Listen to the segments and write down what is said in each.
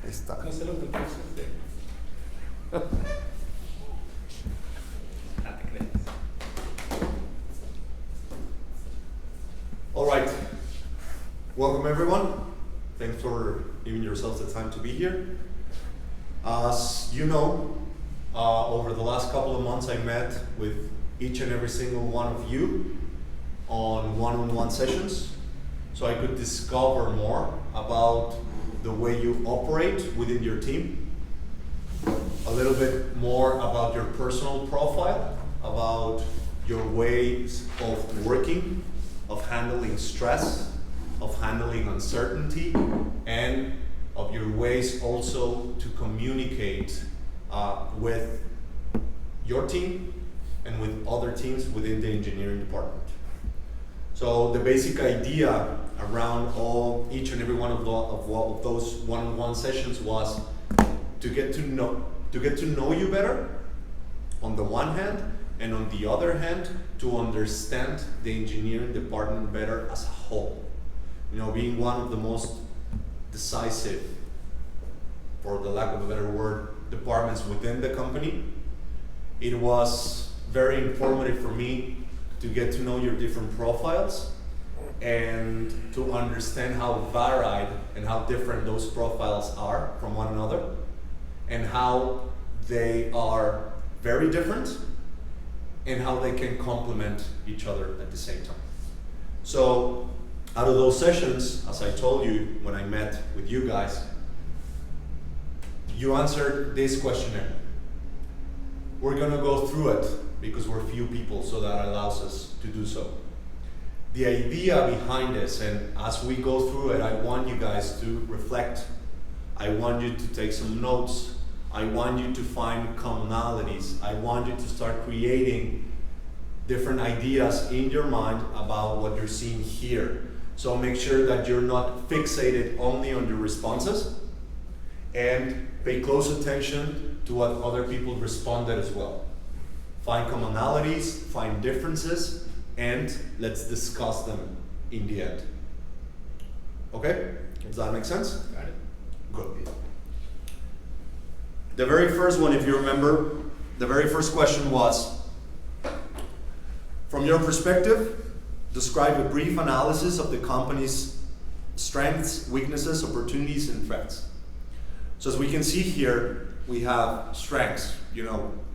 Ahí está. No sé lo que pasa. Te crees. All right. Welcome, everyone. Thanks for giving yourselves the time to be here. As you know, over the last couple of months, I met with each and every single one of you on one-on-one sessions, so I could discover more about the way you operate within your team, a little bit more about your personal profile, about your ways of working, of handling stress, of handling uncertainty, and of your ways also to communicate with your team and with other teams within the engineering department. So the basic idea around each and every one of those one-on-one sessions was to get to know you better on the one hand, and on the other hand, to understand the engineering department better as a whole. You know, being one of the most decisive, for the lack of a better word, departments within the company, it was very informative for me to get to know your different profiles and to understand how varied and how different those profiles are from one another, and how they are very different and how they can complement each other at the same time. So out of those sessions, as I told you when I met with you guys, you answered this questionnaire. We're gonna go through it because we're few people, so that allows us to do so. The idea behind this, and as we go through it, I want you guys to reflect. I want you to take some notes. I want you to find commonalities. I want you to start creating different ideas in your mind about what you're seeing here. So make sure that you're not fixated only on your responses, and pay close attention to what other people responded as well. Find commonalities, find differences, and let's discuss them in the end. Okay? Does that make sense? Got it. Good. The very first one, if you remember, the very first question was, from your perspective, describe a brief analysis of the company's strengths, weaknesses, opportunities, and threats. So as we can see here, we have strengths,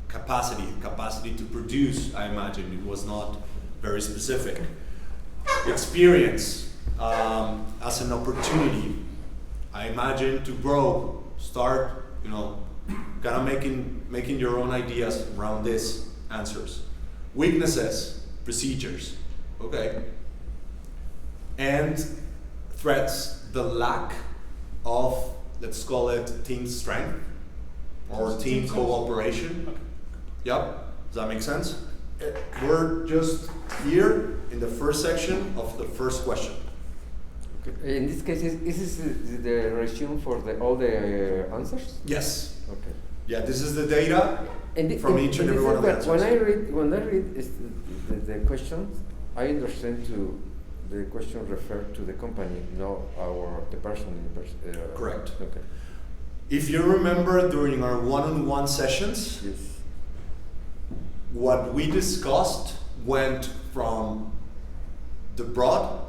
capacity to produce. I imagine it was not very specific. Experience as an opportunity. I imagine to grow, start, kind of making your own ideas around these answers. Weaknesses, procedures, okay. And threats, the lack of, let's call it team strength or team cooperation. Okay. Yep, does that make sense? We're just here in the first section of the first question. Okay. In this case, is this the resume for all the answers? Yes. Okay. Yeah, this is the data from each and every one of the answers. When I read the questions, I understand the question referred to the company, not the person. Correct. Okay. If you remember during our one-on-one sessions, Yes. what we discussed went from the broad,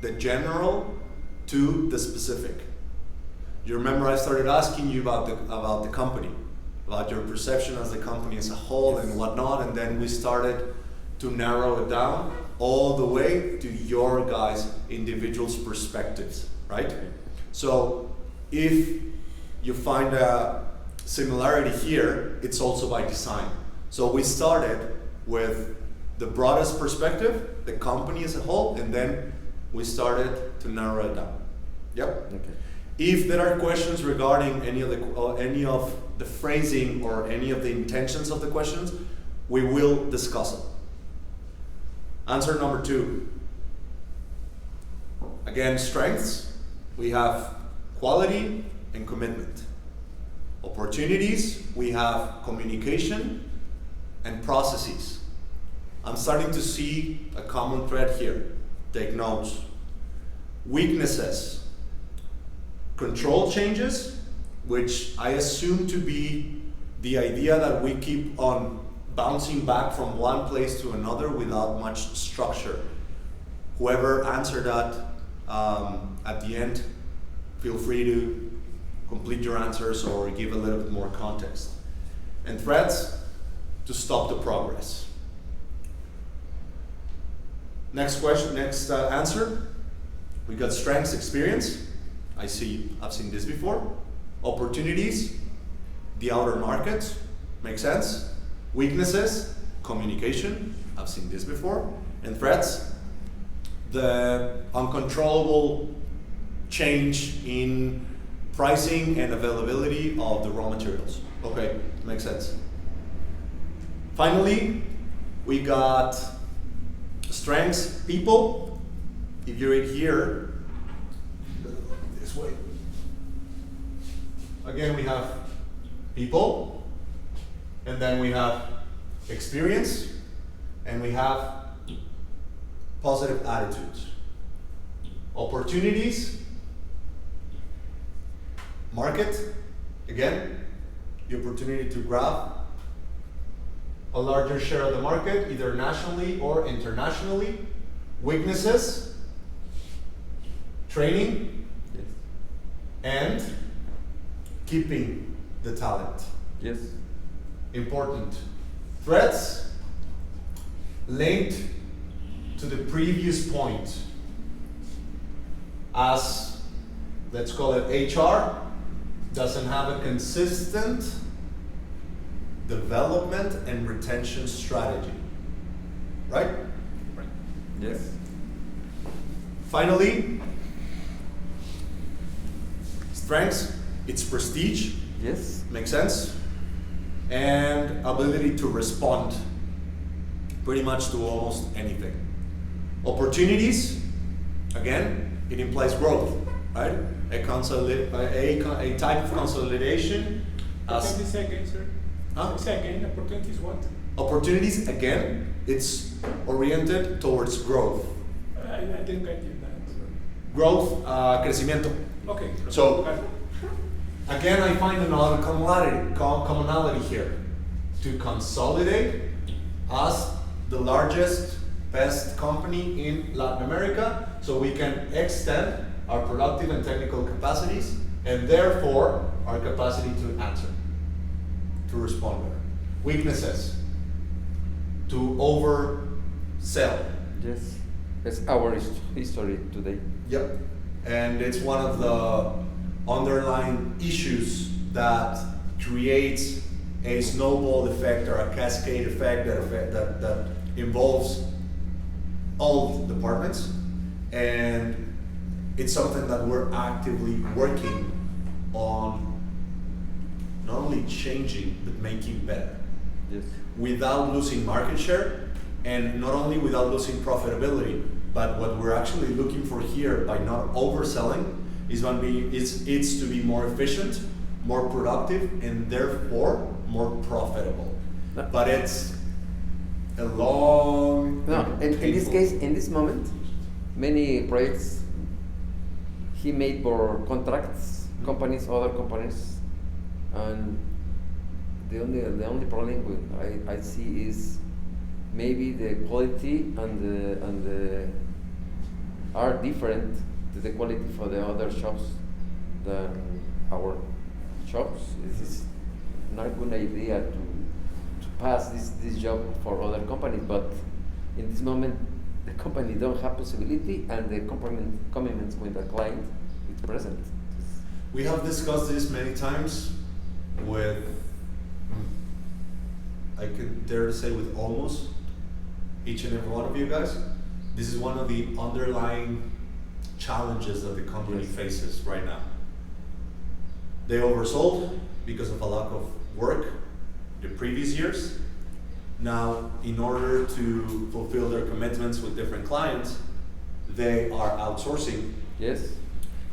the general, to the specific. You remember I started asking you about the company, about your perception as the company as a whole and whatnot, and then we started to narrow it down all the way to your guys' individuals' perspectives, right? So if you find a similarity here, it's also by design. So we started with the broadest perspective, the company as a whole, and then we started to narrow it down. Yep. Okay. If there are questions regarding any of the phrasing or any of the intentions of the questions, we will discuss it. Answer number 2. Again, strengths. We have quality and commitment. Opportunities, we have communication and processes. I'm starting to see a common thread here. Take notes. Weaknesses, control changes which I assume to be the idea that we keep on bouncing back from one place to another without much structure. Whoever answered that at the end, feel free to complete your answers or give a little bit more context. And threats to stop the progress. Next question, next answer. We got strengths, experience. I've seen this before. Opportunities, the outer market, makes sense. Weaknesses, communication, I've seen this before. And threats, the uncontrollable change in pricing and availability of the raw materials. Okay, makes sense. Finally, we got strengths, people. If you read here, this way. Again, we have people, and then we have experience, and we have positive attitudes. Opportunities, market, again, the opportunity to grab a larger share of the market, either nationally or internationally. Weaknesses, training, Yes. and keeping the talent. Yes. Important. Threats linked to the previous point, as let's call it HR doesn't have a consistent development and retention strategy, right? Yes. Finally, strengths, it's prestige, Yes. makes sense, and ability to respond pretty much to almost anything. Opportunities, again, it implies growth, right? A type of consolidation. Opportunities again, sir. Huh? Say again, opportunities what? Opportunities, again, it's oriented towards growth. I didn't get you that. Growth, crecimiento. Okay. So, again, I find another commonality here. To consolidate as the largest, best company in Latin America, so we can extend our productive and technical capacities, and therefore our capacity to answer, to respond better. Weaknesses, to oversell. Yes. It's our history today. Yep. And it's one of the underlying issues that creates a snowball effect or a cascade effect that involves all departments. And it's something that we're actively working on, not only changing, but making better. Yes. Without losing market share, and not only without losing profitability, but what we're actually looking for here by not overselling is it's to be more efficient, more productive, and therefore more profitable. No. But it's a long, No, in this painful- case, in this moment, many projects he made for contracts, companies, other companies, and the only problem I see is maybe the quality and the are different to the quality for the other shops than our shops. This is not a good idea to pass this job for other companies, but in this moment the company don't have possibility and the commitments with the client is present. We have discussed this many times with, I could dare to say with almost each and every one of you guys. This is one of the underlying challenges that the company Yes. faces right now. They oversold because of a lack of work the previous years. Now, in order to fulfill their commitments with different clients, they are outsourcing Yes.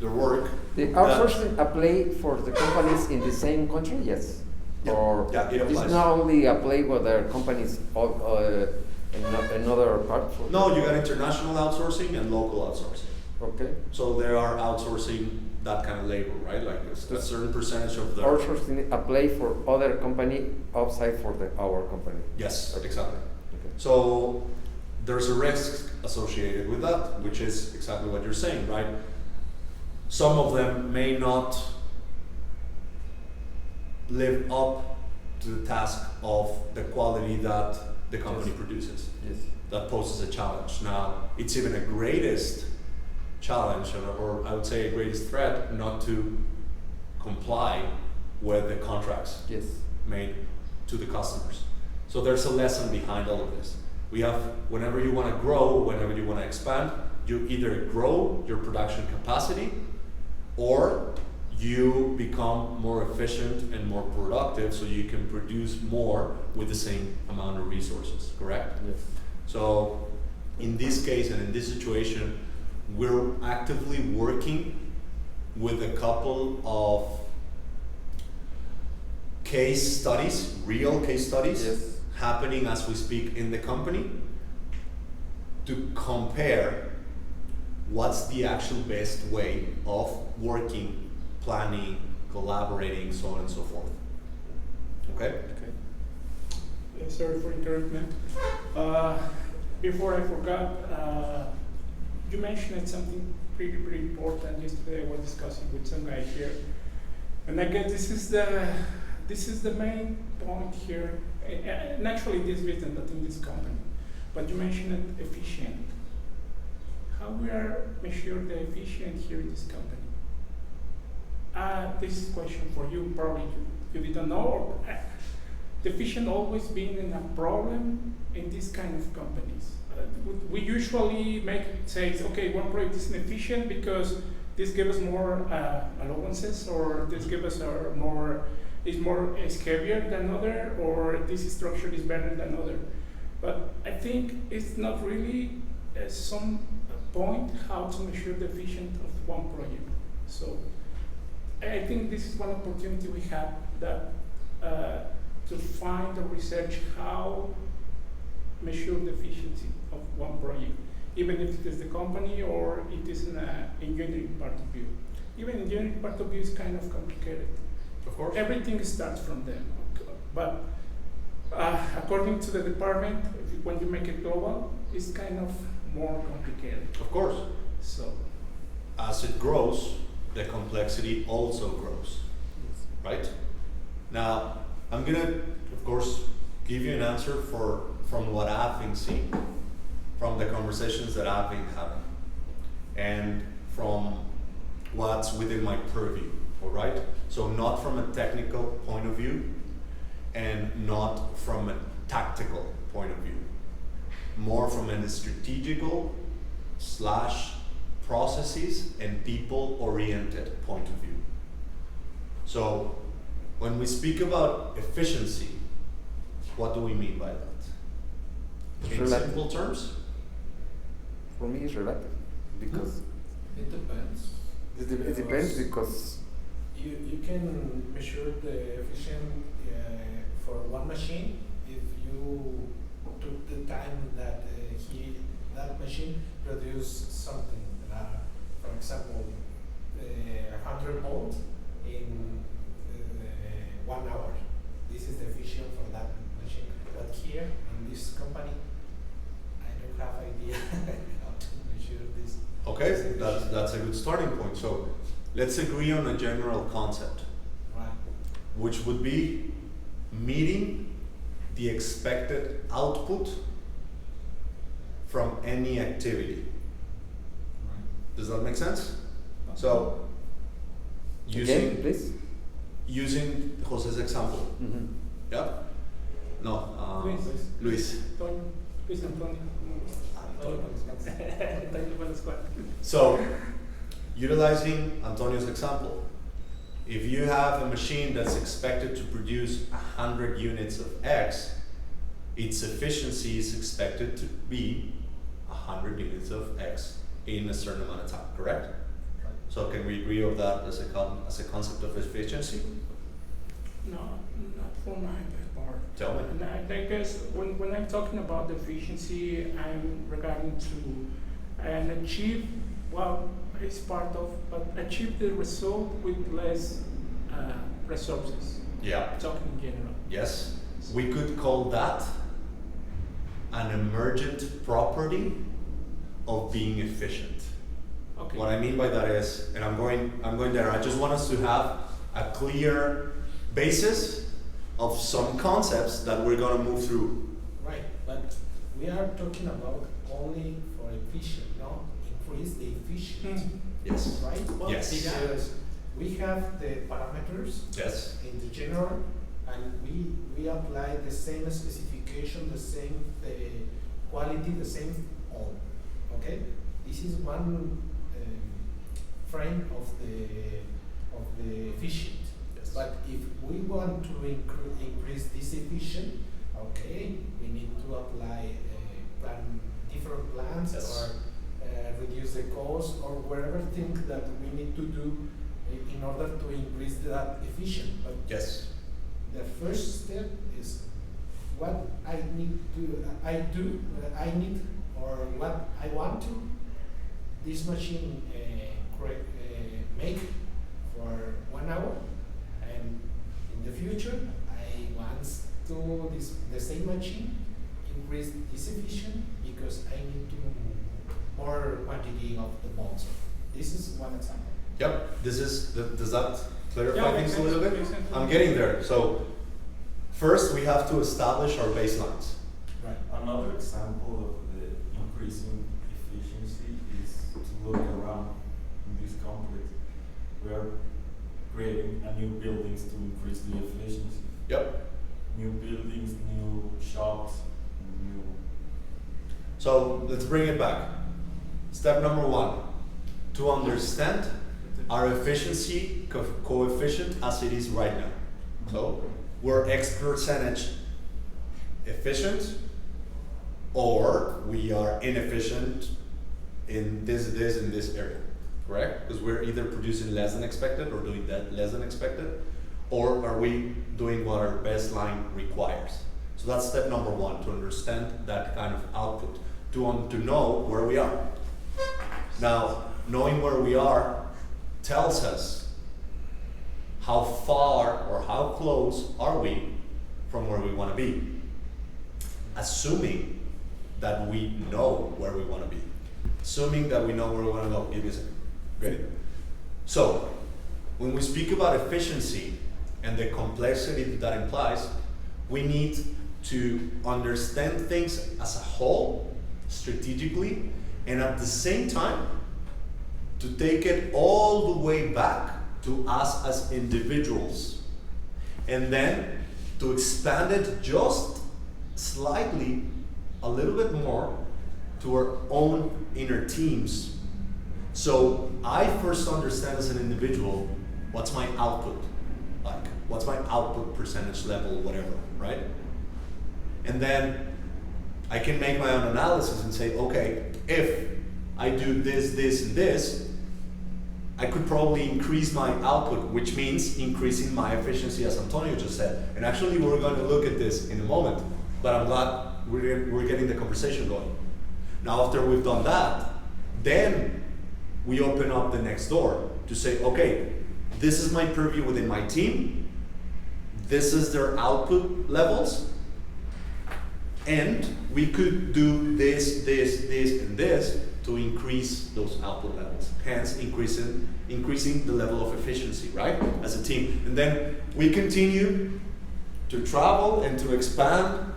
their work. The that- outsourcing apply for the companies in the same country, yes. Yeah. Or Yeah, it it's applies. not only apply with their companies in another part. No, you got international outsourcing and local outsourcing. Okay. So they are outsourcing that kind of labor, right? Like a certain percentage of the Outsourcing apply for other company outside for our company. Yes, Okay. exactly. Okay. So there's a risk associated with that, which is exactly what you're saying, right? Some of them may not live up to the task of the quality that the company Yes. produces. Yes. That poses a challenge. Now, it's even a greatest challenge, or I would say a greatest threat, not to comply with the contracts Yes. made to the customers. So there's a lesson behind all of this. We have, whenever you want to grow, whenever you want to expand, you either grow your production capacity or you become more efficient and more productive so you can produce more with the same amount of resources, correct? Yes. So in this case and in this situation, we're actively working with a couple of case studies, real case studies, Yes. happening as we speak in the company to compare what's the actual best way of working, planning, collaborating, so on and so forth. Okay? Okay. Sorry for interrupting. Before I forgot, you mentioned something pretty important yesterday. I was discussing with some guy here, and I guess this is the main point here. And actually, this business, not in this company, but you mentioned it efficient. How we are measure the efficient here in this company? This is a question for you. Probably you didn't know. Or, the efficient always been a problem in this kind of companies. We usually say, okay, one project is inefficient because this gives us more allowances, or this gives us is heavier than other, or this structure is better than other. But I think it's not really some point how to measure the efficiency of one project. So I think this is one opportunity we have that to find or research how measure the efficiency of one project, even if it is the company or it is an engineering part of view. Even engineering part of view is kind of complicated. Of course. Everything starts from them, but according to the department, when you make it global, it's kind of more complicated. Of course. So, As it grows, the complexity also grows, right? Now, I'm gonna, of course, give you an answer from what I've been seeing, from the conversations that I've been having, and from what's within my purview, all right? So not from a technical point of view, and not from a tactical point of view, more from a strategical / processes and people-oriented point of view. So when we speak about efficiency, what do we mean by that? In Relative. simple terms? For me, it's relative because It depends. it depends because You can measure the efficiency for one machine if you took the time that that machine produced something. For example, 100 volts in 1 hour. This is the efficient for that machine. But here in this company, I don't have idea how to measure this. Okay, that's a good starting point. So let's agree on a general concept, Right. which would be meeting the expected output from any activity. Does that make sense? So, again, please. using Jose's example, Mm-hmm. yeah? No, Luis. Antonio, Luis Antonio. Antonio Velasquez. So, utilizing Antonio's example, if you have a machine that's expected to produce 100 units of X, its efficiency is expected to be 100 units of X in a certain amount of time, correct? Right. So can we agree on that as a concept of efficiency? No, not for my part. Tell me. And I guess when I'm talking about efficiency, I'm regarding to and achieve, well, is part of, but achieve the result with less resources. Yeah. Talking in general. Yes. We could call that an emergent property of being efficient. Okay. What I mean by that is, and I'm going there, I just want us to have a clear basis of some concepts that we're going to move through. Right, but we are talking about only for efficient, not increase the efficiency, Yes. right? Well, Yes. Because we have the parameters Yes. in the general, and we apply the same specification, the same quality, the same all. Okay, this is one frame of the efficient. Yes. But if we want to increase this efficient, okay, we need to apply different plans Yes. or reduce the cost or whatever thing that we need to do in order to increase that efficient. But Yes. the first step is what I need or what I want to this machine make for 1 hour, and in the future I want to the same machine increase this efficient because I need to more quantity of the bolts. This is one example. Yep. Does that clarify Yeah, things makes a little sense, bit? makes sense. I'm getting there. So first we have to establish our baselines. Right. Another example of the increasing efficiency is to look around in this complex. We are creating a new buildings to increase the efficiency. Yep. New buildings, new shops, new. So let's bring it back. Step number 1, to understand our efficiency coefficient as it is right now. So we're X percentage efficient, or we are inefficient in this area, correct? Because we're either producing less than expected or doing that less than expected, or are we doing what our baseline requires? So that's step number 1, to understand that kind of output, to know where we are. Now, knowing where we are tells us how far or how close are we from where we want to be, assuming that we know where we want to be. Assuming that we know where we want to go. Give me a second. Ready? So, when we speak about efficiency and the complexity that implies, we need to understand things as a whole, strategically, and at the same time, to take it all the way back to us as individuals. And then to expand it just slightly, a little bit more, to our own inner teams. So I first understand as an individual, what's my output like? What's my output percentage level, whatever, right? And then I can make my own analysis and say, okay, if I do this, this, and this, I could probably increase my output, which means increasing my efficiency, as Antonio just said. And actually, we're going to look at this in a moment, but I'm glad we're getting the conversation going. Now, after we've done that, then we open up the next door to say, okay, this is my purview within my team, this is their output levels, and we could do this, this, this, and this to increase those output levels, hence increasing the level of efficiency, right, as a team. And then we continue to travel and to expand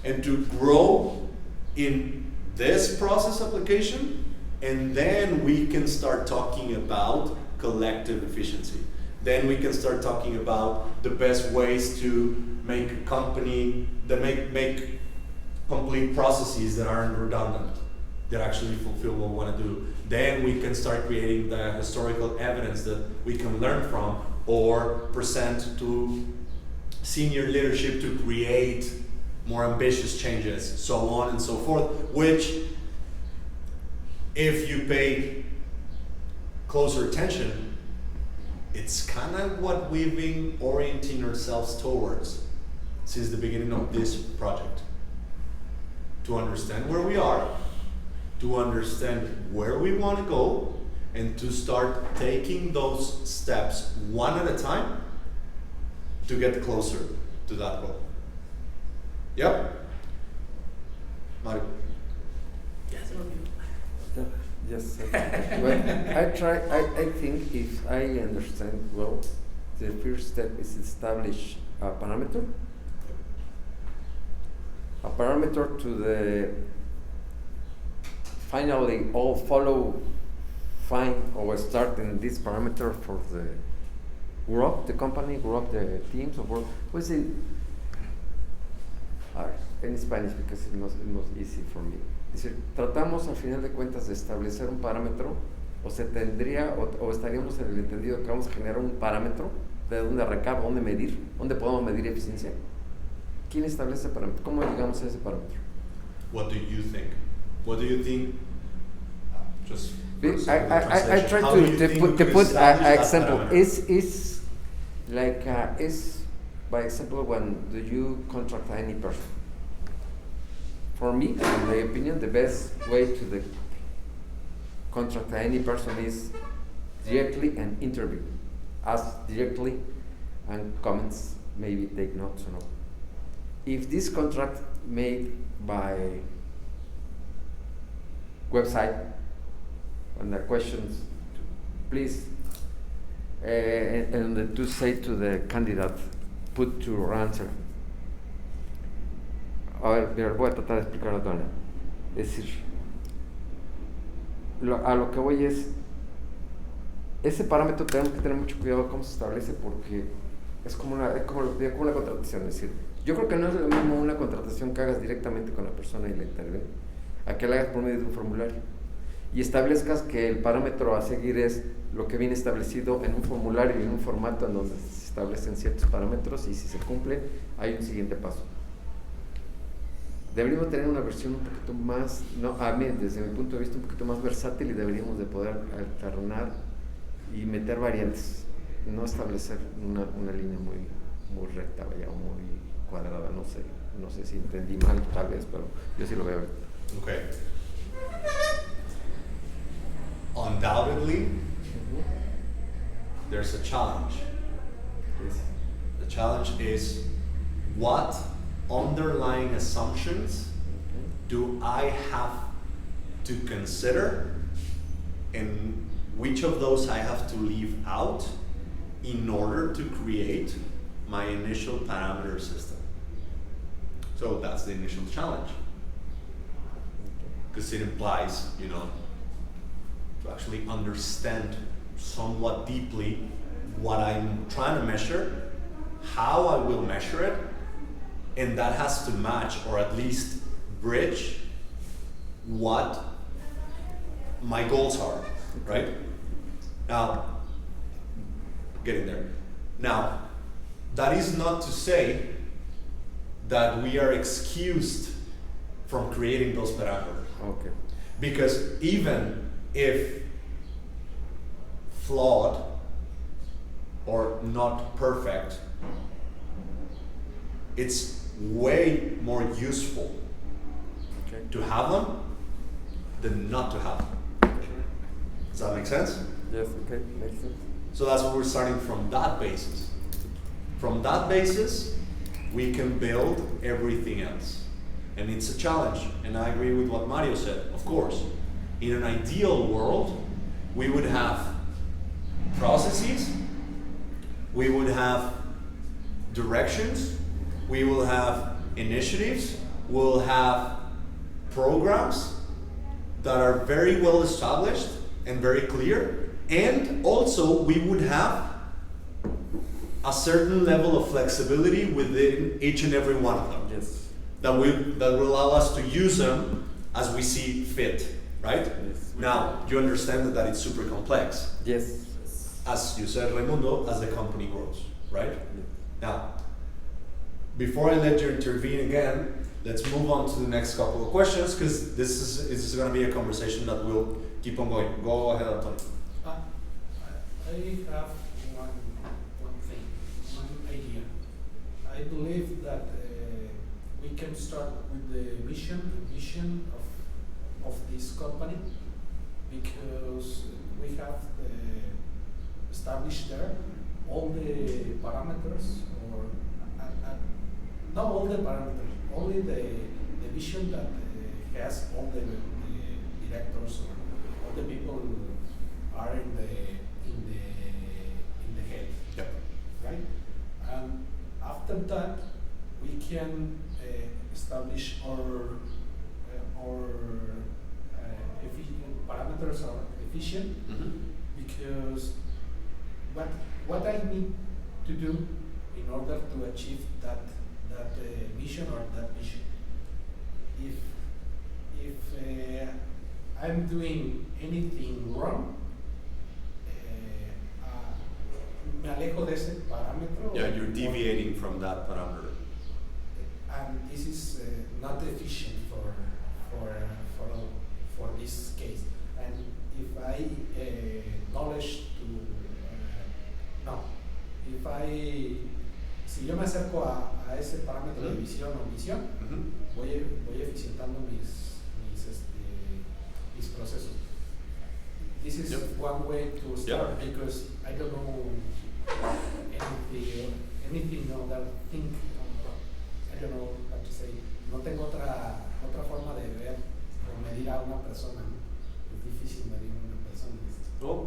and to grow in this process application, and then we can start talking about collective efficiency. Then we can start talking about the best ways to make a company, that make complete processes that aren't redundant, that actually fulfill what we want to do. Then we can start creating the historical evidence that we can learn from or present to senior leadership to create more ambitious changes, so on and so forth, which, if you pay closer attention, it's kind of what we've been orienting ourselves towards since the beginning of this project. To understand where we are, to understand where we want to go, and to start taking those steps one at a time to get closer to that goal. Yep? Mario? Yes, Yes. Well, I think if I understand well, the first step is establish a parameter. A parameter to the finally all follow fine or start in this parameter for the grow up the company, grow up the teams or work. What's it? In Spanish because it's most easy for me. Es decir, tratamos al final de cuentas de establecer un parámetro, o se tendría, o estaríamos en el entendido que vamos a generar un parámetro de dónde arrancar, dónde medir, dónde podemos medir eficiencia. ¿Quién establece ese parámetro? ¿Cómo llegamos a ese parámetro? What do you think? What do you think? Just I try to put an example. Is like is by example when do you contract any person? For me, in my opinion, the best way to the contract any person is directly and interview. Ask directly and comments, maybe take notes or not. If this contract made by website, and the questions, please, and to say to the candidate, put your answer. A ver, voy a tratar de explicarlo de otra manera. Es decir, a lo que voy es, ese parámetro tenemos que tener mucho cuidado cómo se establece porque es como una contratación. Es decir, yo creo que no es lo mismo una contratación que hagas directamente con la persona y la intervención, a que la hagas por medio de un formulario. Y establezcas que el parámetro a seguir es lo que viene establecido en un formulario y en un formato en donde se establecen ciertos parámetros y si se cumple hay un siguiente paso. Deberíamos tener una versión un poquito más, desde mi punto de vista, un poquito más versátil y deberíamos de poder alternar y meter variantes, no establecer una línea muy recta, vaya, o muy cuadrada, no sé si entendí mal tal vez, pero yo sí lo veo. Okay. Undoubtedly, there's a challenge. Yes. The challenge is what underlying assumptions do I have to consider and which of those I have to leave out in order to create my initial parameter system. So that's the initial challenge. Because it implies, to actually understand somewhat deeply what I'm trying to measure, how I will measure it, and that has to match or at least bridge what my goals are, right? Now, getting there. Now, that is not to say that we are excused from creating those parameters. Okay. Because even if flawed or not perfect, it's way more useful to have them than not to have them. Does that make sense? Yes, okay, makes sense. So that's what we're starting from that basis. From that basis, we can build everything else. And it's a challenge, and I agree with what Mario said, of course. In an ideal world, we would have processes, we would have directions, we will have initiatives, we'll have programs that are very well established and very clear, and also we would have a certain level of flexibility within each and every one of them. Yes. That will allow us to use them as we see fit, right? Yes. Now, you understand that it's super complex. Yes. As you said, Raimundo, as the company grows, right? Yes. Now, before I let you intervene again, let's move on to the next couple of questions because this is going to be a conversation that will keep on going. Go ahead, Antonio. I have one thing, one idea. I believe that we can start with the vision of this company because we have established there all the parameters, or not all the parameters, only the vision that has all the directors or all the people are in the head, Yep. right? And after that, we can establish our parameters are efficient, because what I need to do in order to achieve that mission or that vision. If I'm doing anything wrong, me alejo de ese parámetro. Yeah, you're deviating from that parameter. And this is not efficient for this case. And if I knowledge to si yo me acerco a ese parámetro de visión o misión, voy eficientando mis procesos. This is one way to start, because I don't know anything other thing. I don't know how to say. No tengo otra forma de ver o medir a una persona. Es difícil medir a una persona. Well,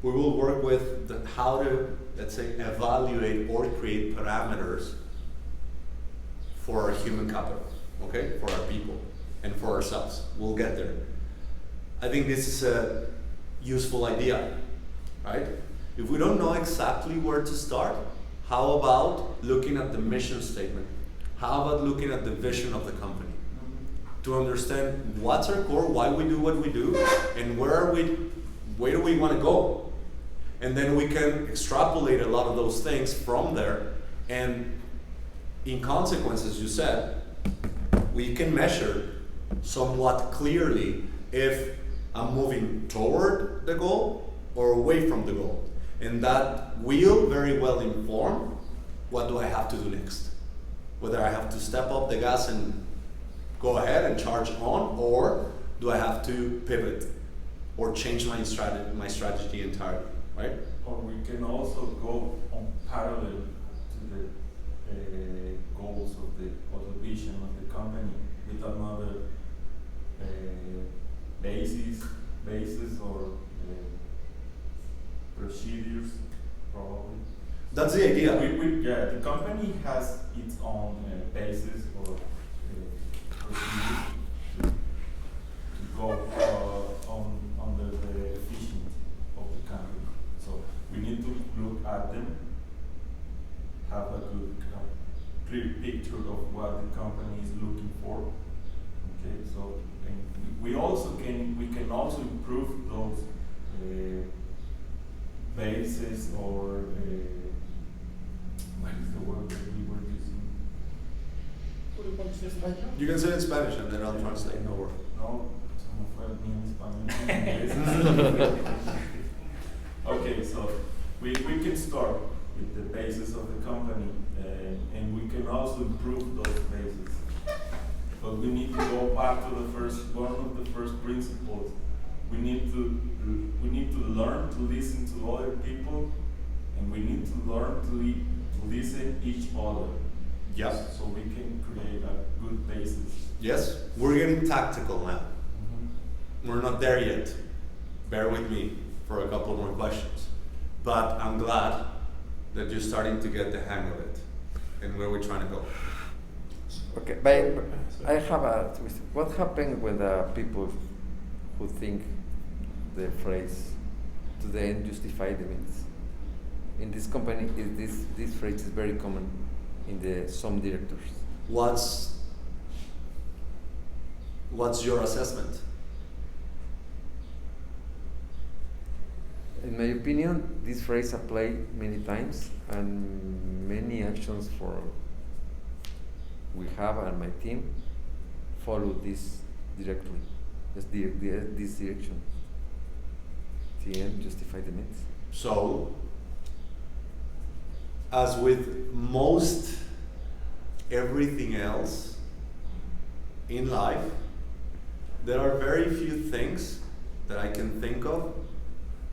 we will work with how to, let's say, evaluate or create parameters for our human capital, okay, for our people and for ourselves. We'll get there. I think this is a useful idea, right? If we don't know exactly where to start, how about looking at the mission statement? How about looking at the vision of the company? To understand what's our core, why we do what we do, and where do we want to go? And then we can extrapolate a lot of those things from there, and in consequence, as you said, we can measure somewhat clearly if I'm moving toward the goal or away from the goal. And that will very well inform what do I have to do next. Whether I have to step up the gas and go ahead and charge on, or do I have to pivot or change my strategy entirely, right? Or we can also go on parallel to the goals of the vision of the company with another basis or procedures, probably. That's the idea. The company has its own basis or procedures to go under the efficiency of the company. So we need to look at them, have a good clear picture of what the company is looking for. Okay, so we can also improve those bases, or what is the word that we were using? You can say it in Spanish and then I'll translate. No worries. No, se me fue ni en español. Okay, so we can start with the basis of the company, and we can also improve those bases. But we need to go back to one of the first principles. We need to learn to listen to other people, and we need to learn to listen each other. Yes. So we can create a good basis. Yes, we're getting tactical now. We're not there yet. Bear with me for a couple more questions. But I'm glad that you're starting to get the hang of it and where we're trying to go. Okay, but I have a twist. What happened when the people who think the phrase "to the end justify the means"? In this company, this phrase is very common in some directors. What's your assessment? In my opinion, this phrase applied many times, and many actions we have and my team follow this directly. This direction. The end justify the means. So, as with most everything else in life, there are very few things that I can think of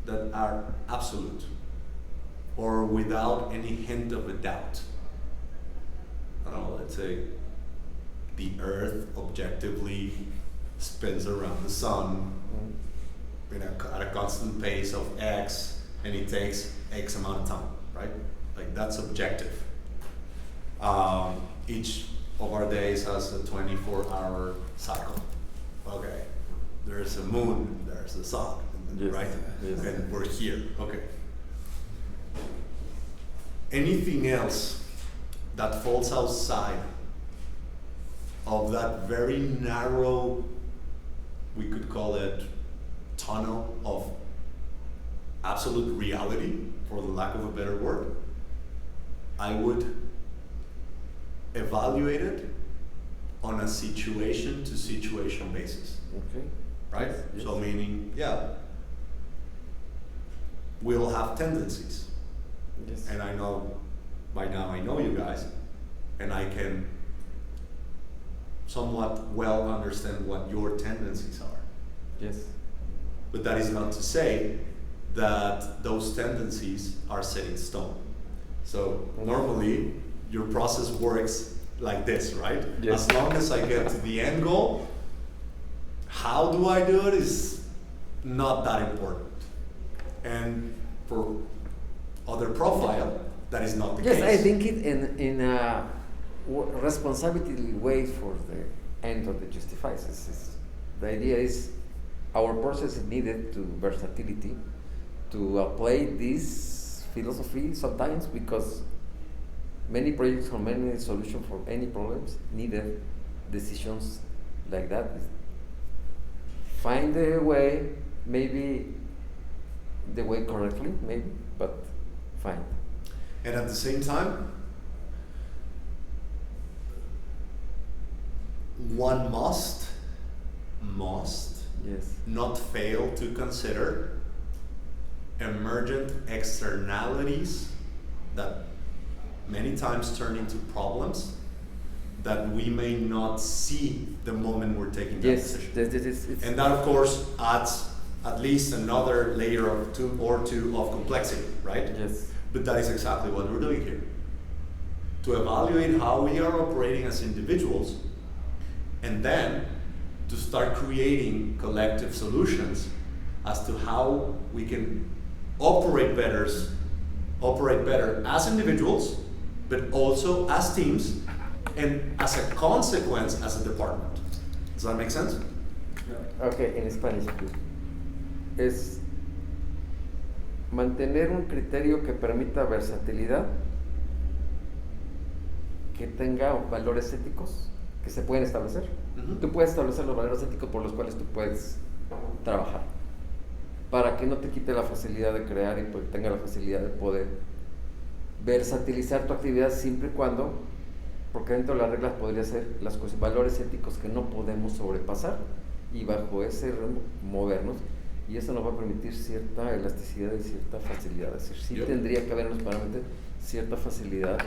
that are absolute or without any hint of a doubt. I don't know, let's say the Earth objectively spins around the sun at a constant pace of X, and it takes X amount of time, right? Like that's objective. Each of our days has a 24-hour cycle. Okay, there's a moon, there's a sun, Yes. right? Yes. And we're here, okay. Anything else that falls outside of that very narrow, we could call it tunnel of absolute reality, for the lack of a better word, I would evaluate it on a situation to situation basis, Okay. right? Yes. So meaning, yeah, we'll have tendencies. Yes. And I know, by now I know you guys, and I can somewhat well understand what your tendencies are. Yes. But that is not to say that those tendencies are set in stone. So normally your process works like this, right? Yes. As long as I get to the end goal, how do I do it is not that important. And for other profile, that is not the Yes, case. I think it in a responsibility way for the end of the justifies. The idea is our process is needed to versatility to apply this philosophy sometimes, because many projects or many solutions for any problems needed decisions like that. Find a way, maybe the way correctly, maybe, but fine. And at the same time, one must Yes. not fail to consider emergent externalities that many times turn into problems that we may not see the moment we're taking that Yes. decision. It's And that, of course, adds at least another layer of two of complexity, right? yes. But that is exactly what we're doing here. To evaluate how we are operating as individuals, and then to start creating collective solutions as to how we can operate better as individuals, but also as teams, and as a consequence as a department. Does that make sense? Okay, en Spanish, please. Es mantener un criterio que permita versatilidad, que tenga valores éticos que se pueden establecer. Ujú. Tú puedes establecer los valores éticos por los cuales tú puedes trabajar, para que no te quite la facilidad de crear y pues tenga la facilidad de poder versatilizar tu actividad siempre y cuando, porque dentro de las reglas podría ser las cosas, valores éticos que no podemos sobrepasar, y bajo ese movernos, y eso nos va a permitir cierta elasticidad y cierta facilidad. Es decir, sí Yep. tendría que haber en los parámetros cierta facilidad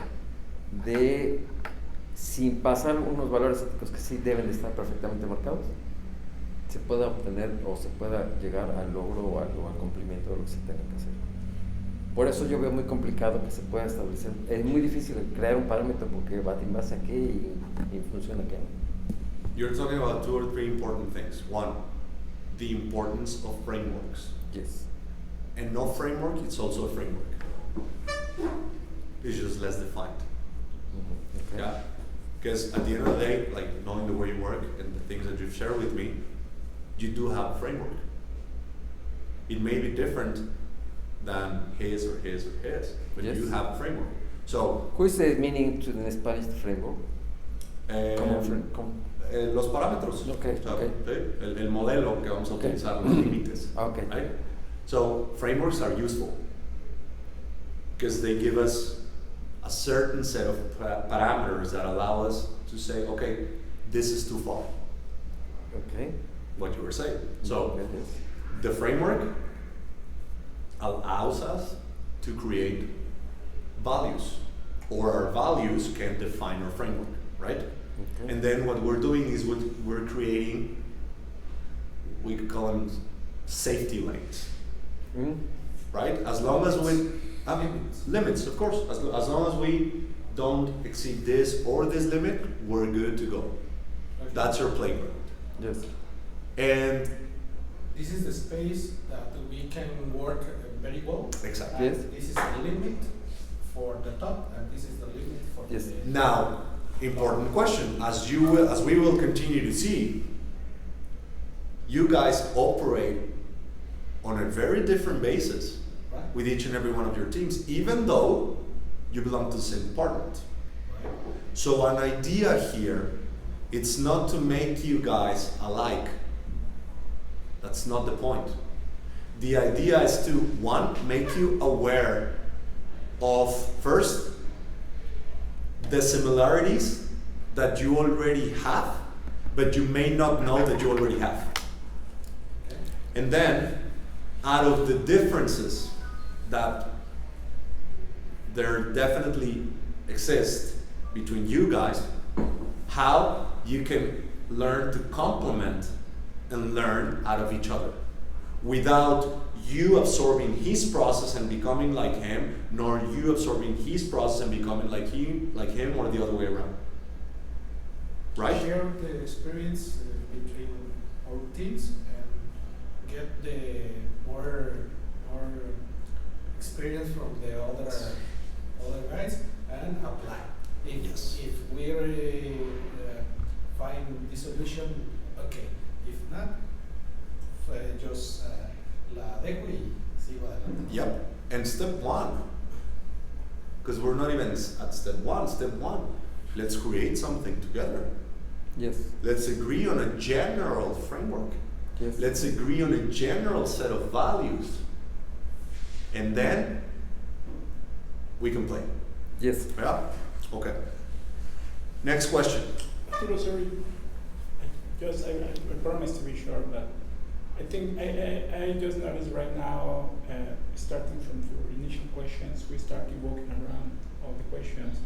de, sin pasar unos valores éticos que sí deben de estar perfectamente marcados, se pueda obtener o se pueda llegar al logro o al cumplimiento de lo que se tenga que hacer. Por eso yo veo muy complicado que se pueda establecer. Es muy difícil crear un parámetro porque va en base a qué y funciona qué. You're talking about two or three important things. One, the importance of frameworks. Yes. And no framework, it's also a framework. It's just less defined. Okay. Yeah? Because at the end of the day, like knowing the way you work and the things that you've shared with me, you do have a framework. It may be different than his or his or his, but Yes. you have a framework. So, Who is the meaning to the Spanish framework? los parámetros. Okay, O sea, okay. ¿sí? El modelo que vamos a Okay. utilizar, los límites. Okay. Right? So frameworks are useful because they give us a certain set of parameters that allow us to say, okay, this is too far, Okay. what you were saying. So Okay, yes. the framework allows us to create values, or our values can define our framework, right? Okay. And then what we're doing is we're creating, we could call them safety lanes Mm. right? As long as we Limits. limits, of course. As long as we don't exceed this or this limit, we're good to go. Okay. That's your playground. Yes. And This is the space that we can work very well. exactly. Yes. And this is the limit for the top, and this is the limit for Yes. the. Now, important question. As we will continue to see, you guys operate on a very different basis Right? with each and every one of your teams, even though you belong to the same department. Right. So an idea here, it's not to make you guys alike. That's not the point. The idea is to, one, make you aware of, first, the similarities that you already have, but you may not know that you already have. Okay. And then, out of the differences that there definitely exist between you guys, how you can learn to complement and learn out of each other without you absorbing his process and becoming like him, nor you absorbing his process and becoming like him or the other way around. Right? Share the experience between our teams and get the more experience from the other guys and apply. Yes. If we find the solution, okay. If not, just la dejo y sigo adelante. Yep. And step one, because we're not even at step one. Step one, let's create something together. Yes. Let's agree on a general framework. Yes. Let's agree on a general set of values. And then we can play. Yes. Yeah? Okay. Next question. Arturo, sorry. I promise to be short, but I think I just noticed right now, starting from your initial questions, we started walking around all the questions.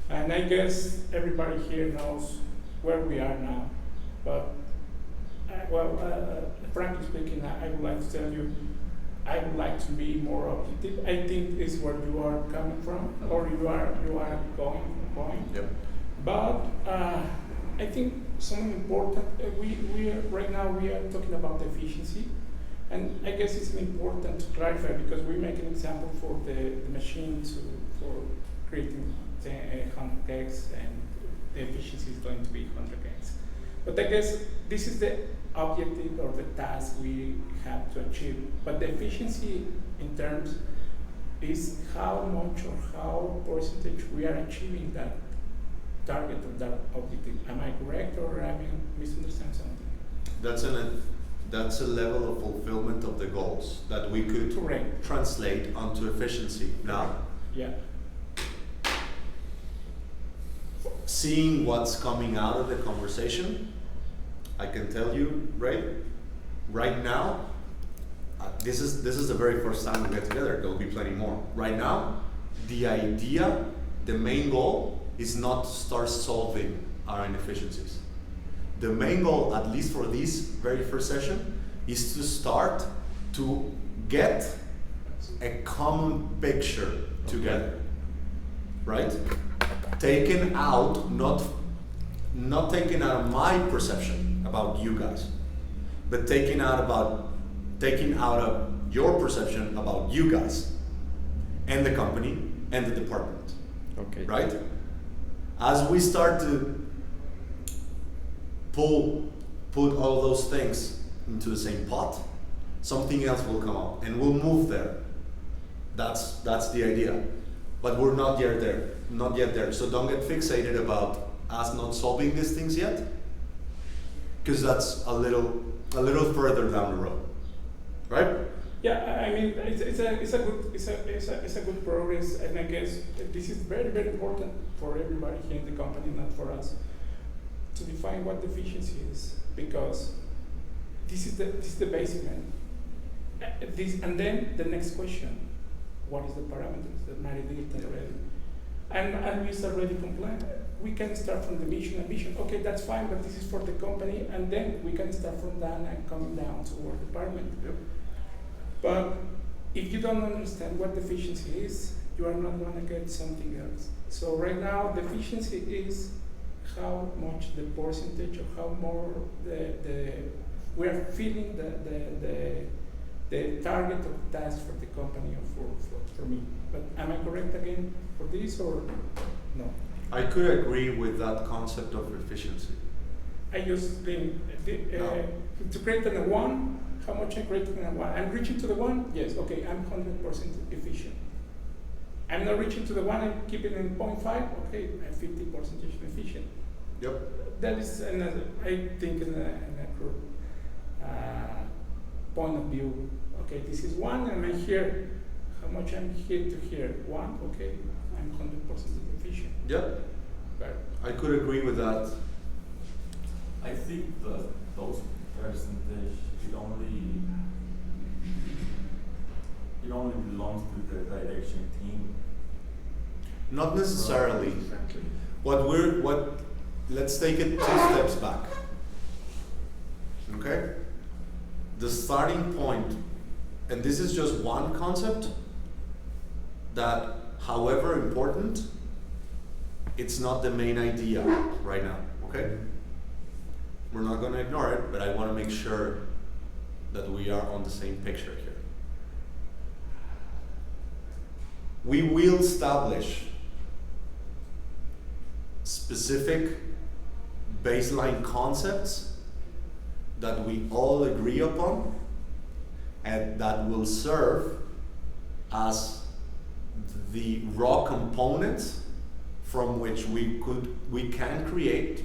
And I guess everybody here knows where we are now. But, frankly speaking, I would like to tell you, I would like to be more objective. I think this is where you are coming from, or you are going. Yep. But I think something important. We are, right now we are talking about efficiency, and I guess it's important to clarify because we make an example for the machine for creating 100x, and the efficiency is going to be 100x. But I guess this is the objective or the task we have to achieve. But the efficiency in terms is how much or how percentage we are achieving that target or that objective. Am I correct or am I misunderstand something? That's a level of fulfillment of the goals that we could Correct. translate onto efficiency. Now, Yeah. seeing what's coming out of the conversation, I can tell you, right now, this is the very first time we get together. There will be plenty more. Right now, the idea, the main goal is not to start solving our inefficiencies. The main goal, at least for this very first session, is to start to get a common picture together, right? Taken out, not taken out of my perception about you guys, but taken out of your perception about you guys and the company and the department. Okay. Right? As we start to put all those things into the same pot, something else will come up and we'll move there. That's the idea. But we're not yet there. So don't get fixated about us not solving these things yet, because that's a little further down the road. Right? Yeah, I mean it's a good progress, and I guess this is very, very important for everybody here in the company, not for us, to define what efficiency is, because this is the basic man. And then the next question, what is the parameters that Mary did already? And we start already complying. We can start from the mission and vision. Okay, that's fine, but this is for the company, and then we can start from that and coming down to our department. Yep. But if you don't understand what efficiency is, you are not going to get something else. So right now, the efficiency is how much the percentage of how more we are filling the target of task for the company or for me. But am I correct again for this or no? I could agree with that concept of efficiency. I just think to create a one, how much I create in a one? I'm reaching to the one? Yes, okay, I'm 100% efficient. I'm not reaching to the one, I'm keeping it in 0.5, okay, I'm 50% efficient. Yep. That is another, I think, an accurate point of view. Okay, this is one, and I'm here. How much I'm here to here? One, okay, I'm 100% efficient. Yep. Right. I could agree with that. I think that those percentage it only belongs to the direction team. Not necessarily. Exactly. Let's take it 2 steps back. Okay? The starting point, and this is just one concept that, however important, it's not the main idea right now, okay? We're not going to ignore it, but I want to make sure that we are on the same picture here. We will establish specific baseline concepts that we all agree upon and that will serve as the raw components from which we can create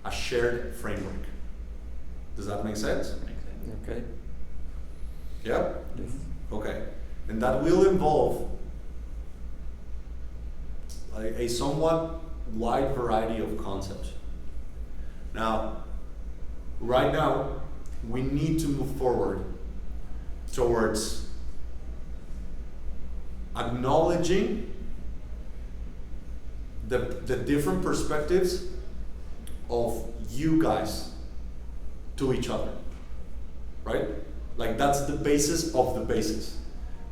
a shared framework. Does that make sense? Okay. Yeah? Yes. Okay. And that will involve a somewhat wide variety of concepts. Now, right now, we need to move forward towards acknowledging the different perspectives of you guys to each other, right? Like that's the basis of the basis.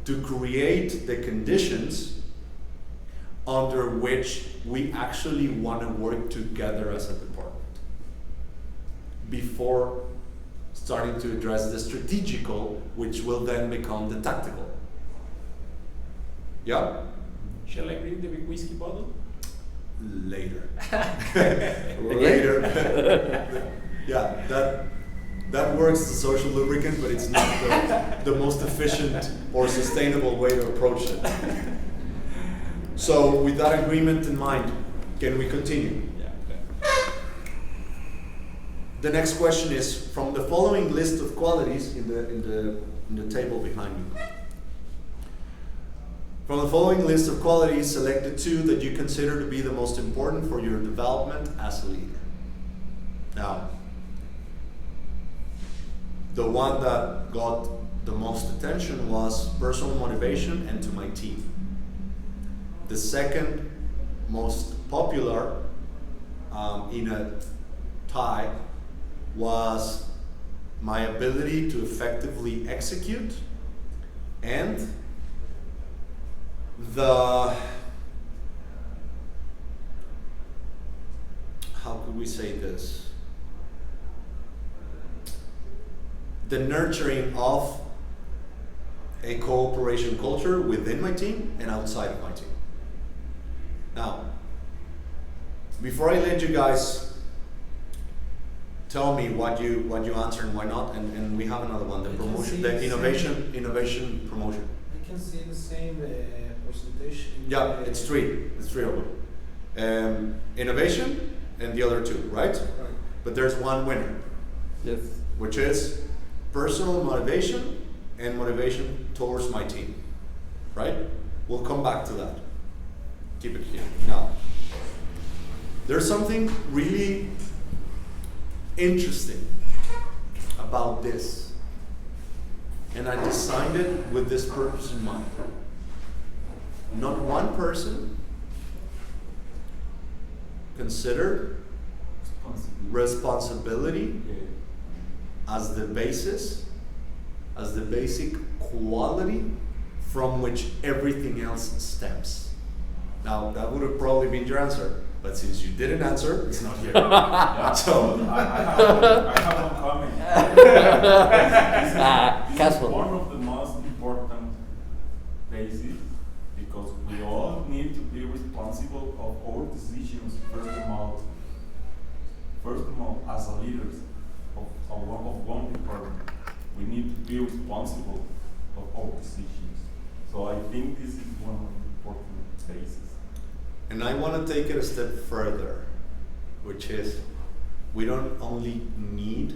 To create the conditions under which we actually want to work together as a department before starting to address the strategical, which will then become the tactical. Yeah? Shall I bring the big whiskey bottle? Later. Later. Yeah, that works as a social lubricant, but it's not the most efficient or sustainable way to approach it. So, with that agreement in mind, can we continue? Yeah. Okay. The next question is from the following list of qualities in the table behind me. From the following list of qualities, select the 2 that you consider to be the most important for your development as a leader. Now, the one that got the most attention was personal motivation and to my team. The second most popular in a tie was my ability to effectively execute and how could we say this? The nurturing of a cooperation culture within my team and outside of my team. Now, before I let you guys tell me what you answer and why not, and we have another one, the promotion, the innovation promotion. I can see the same percentage. Yeah, it's three of them. Innovation and the other 2, right? Right. But there's one winner, Yes. which is personal motivation and motivation towards my team, right? We'll come back to that. Keep it here. Now, there's something really interesting about this, and I designed it with this purpose in mind. Not one person considered responsibility as the basis, as the basic quality from which everything else stems. Now, that would have probably been your answer, but since you didn't answer, it's not here. Yeah, So, I have one comment. This is Casual. one of the most important bases because we all need to be responsible of our decisions. First of all, as a leaders of one department, we need to be responsible of our decisions. So I think this is one of the important bases. and I want to take it a step further, which is we don't only need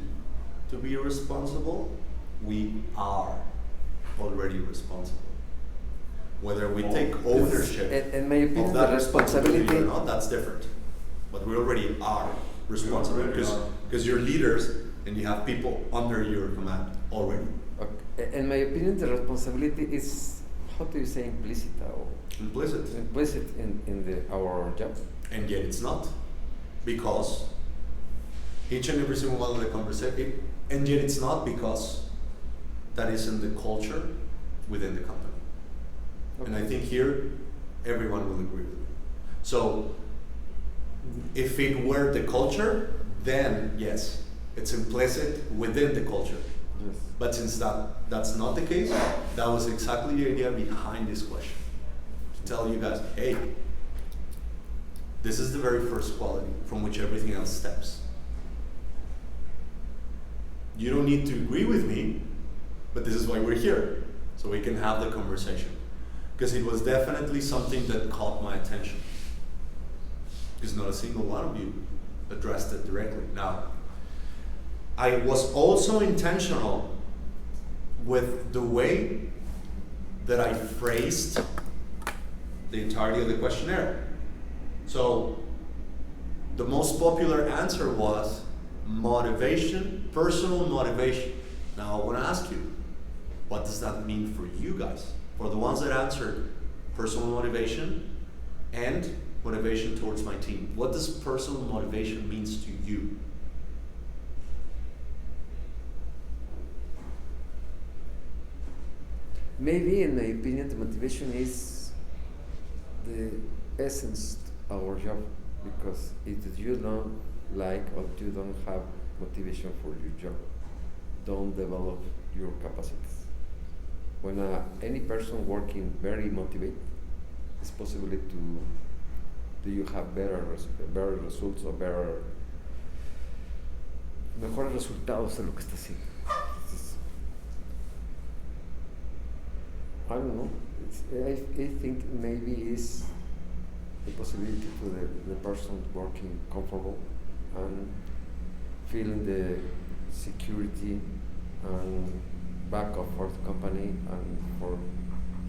to be responsible, we are already responsible. Whether we take ownership In my opinion, of the that responsibility or responsibility. not, that's different. But we already are responsible already are. because you're leaders and you have people under your command already. Okay. In my opinion, the responsibility is, how do you say, implicit or Implicit. implicit in our job. And yet it's not. Because each and every single one of the conversation, and yet it's not because that isn't the culture within the company. And I think here everyone will agree with me. So if it were the culture, then yes, it's implicit within the culture. Yes. But since that's not the case, that was exactly the idea behind this question. To tell you guys, hey, this is the very first quality from which everything else steps. You don't need to agree with me, but this is why we're here, so we can have the conversation. Because it was definitely something that caught my attention. Because not a single one of you addressed it directly. Now, I was also intentional with the way that I phrased the entirety of the questionnaire. So, the most popular answer was motivation, personal motivation. Now, I want to ask you, what does that mean for you guys? For the ones that answered personal motivation and motivation towards my team, what does personal motivation means to you? Maybe, in my opinion, the motivation is the essence of our job. Because if you don't like or you don't have motivation for your job, don't develop your capacities. When any person working very motivated, it's possible to do you have better results or mejores resultados de lo que está haciendo. I don't know. I think maybe it's the possibility for the person working comfortable and feeling the security and backup for the company and for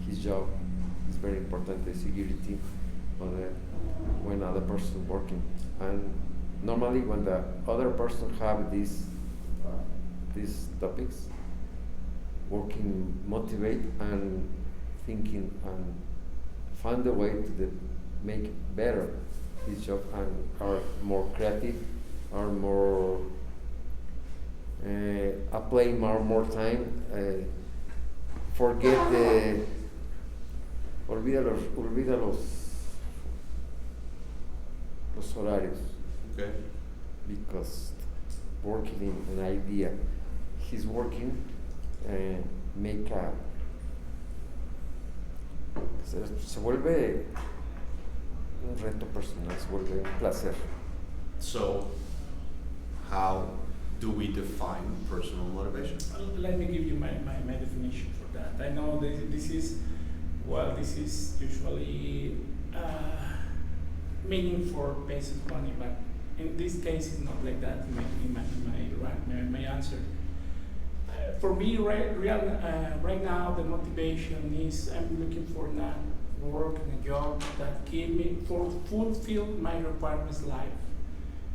his job is very important. The security of when other person working, and normally when the other person have these topics, working motivate and thinking and find a way to make better his job and are more creative, are more apply more time, olvida los horarios. Okay. Because working in an idea, he's working, make a se vuelve un reto personal, se vuelve un placer. So, how do we define personal motivation? Let me give you my definition for that. I know this is usually meaning for basic money, but in this case it's not like that in my answer. For me, right now, the motivation is I'm looking for a work and a job that give me fulfill my requirements life.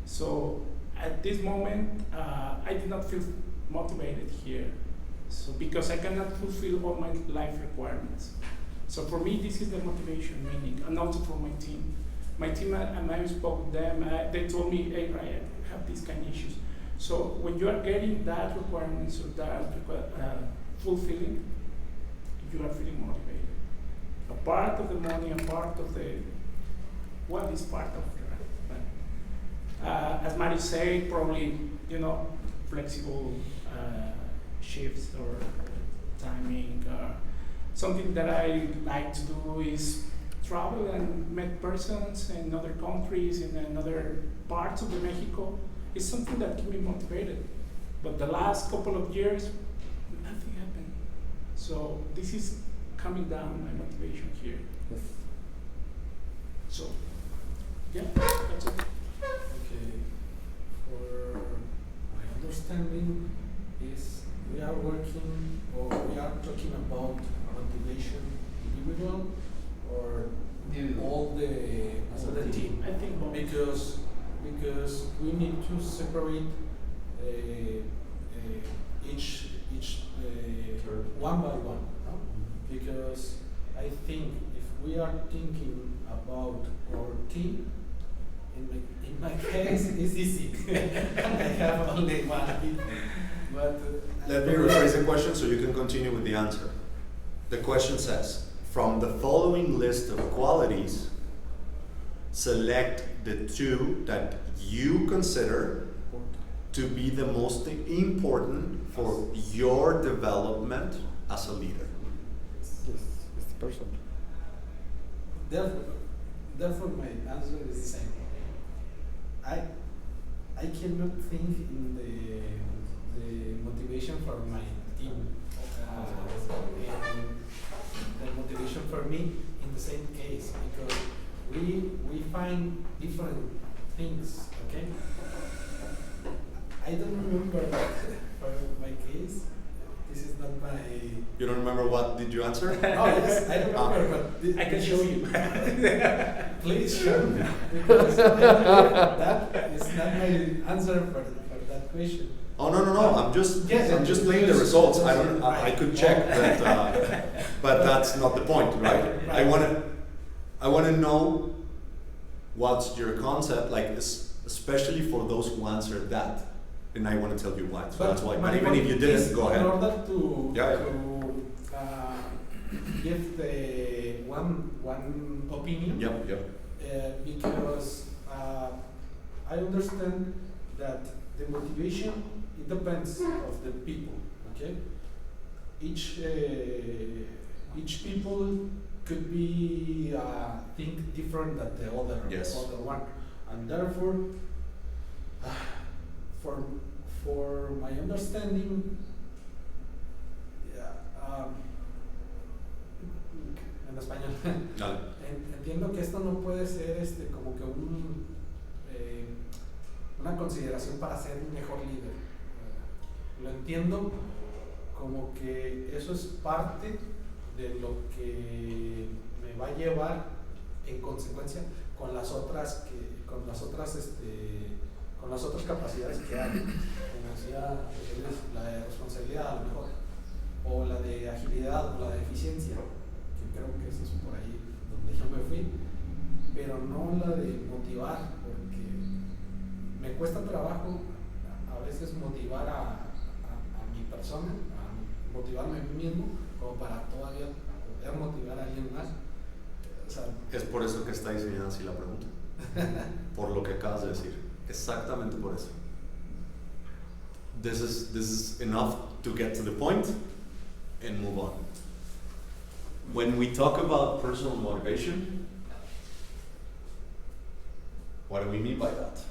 So at this moment, I did not feel motivated here. So because I cannot fulfill all my life requirements. So for me, this is the motivation meaning, and also for my team. My team, and I spoke with them, they told me, hey, Ryan, I have these kind of issues. So when you are getting that requirements or that fulfilling, you are feeling motivated. A part of the money, a part of the what is part of that. As Mario said, probably flexible shifts or timing. Something that I like to do is travel and meet persons in other countries, in other parts of Mexico. It's something that keeps me motivated. But the last couple of years, nothing happened. So this is coming down my motivation here. Yes. So, yeah, that's it. Okay. For my understanding is we are working or we are talking about motivation individual or all the team. I think both. Because we need to separate each one by one, no? Because I think if we are thinking about our team, in my case it's easy. I have only one team, but Let me rephrase the question so you can continue with the answer. The question says, from the following list of qualities, select the two that you consider to be the most important for your development as a leader. Yes, it's the person. Therefore, my answer is the same. I cannot think in the motivation for my team and the motivation for me in the same case because we find different things. Okay, I don't remember for my case. This is not my. You don't remember what did you answer? Oh yes, I remember, but I can show you. Please show me because that is not my answer for that question. Oh no! I'm just playing the results. I could check that, but that's not the point, right? I wanna know what's your concept, like especially for those who answered that, and I want to tell you why. So that's why. But even if you didn't, go ahead. In order to Yeah. give the one opinion. Yep. Because I understand that the motivation it depends of the people. Okay, each people could be think different than the other one, and therefore, for my understanding, en español. Dale. Entiendo que esto no puede ser como que una consideración para ser un mejor líder. Lo entiendo como que eso es parte de lo que me va a llevar en consecuencia con las otras capacidades que hay, como decía, la de responsabilidad a lo mejor, o la de agilidad o la de eficiencia, que creo que eso es por ahí donde yo me fui, pero no la de motivar, porque me cuesta trabajo a veces motivar a mi persona, a motivarme a mí mismo, como para todavía poder motivar a alguien más. O sea, es por eso que está diseñada así la pregunta. Por lo que acabas de decir. Exactamente por eso. This is enough to get to the point and move on. When we talk about personal motivation, what do we mean by that?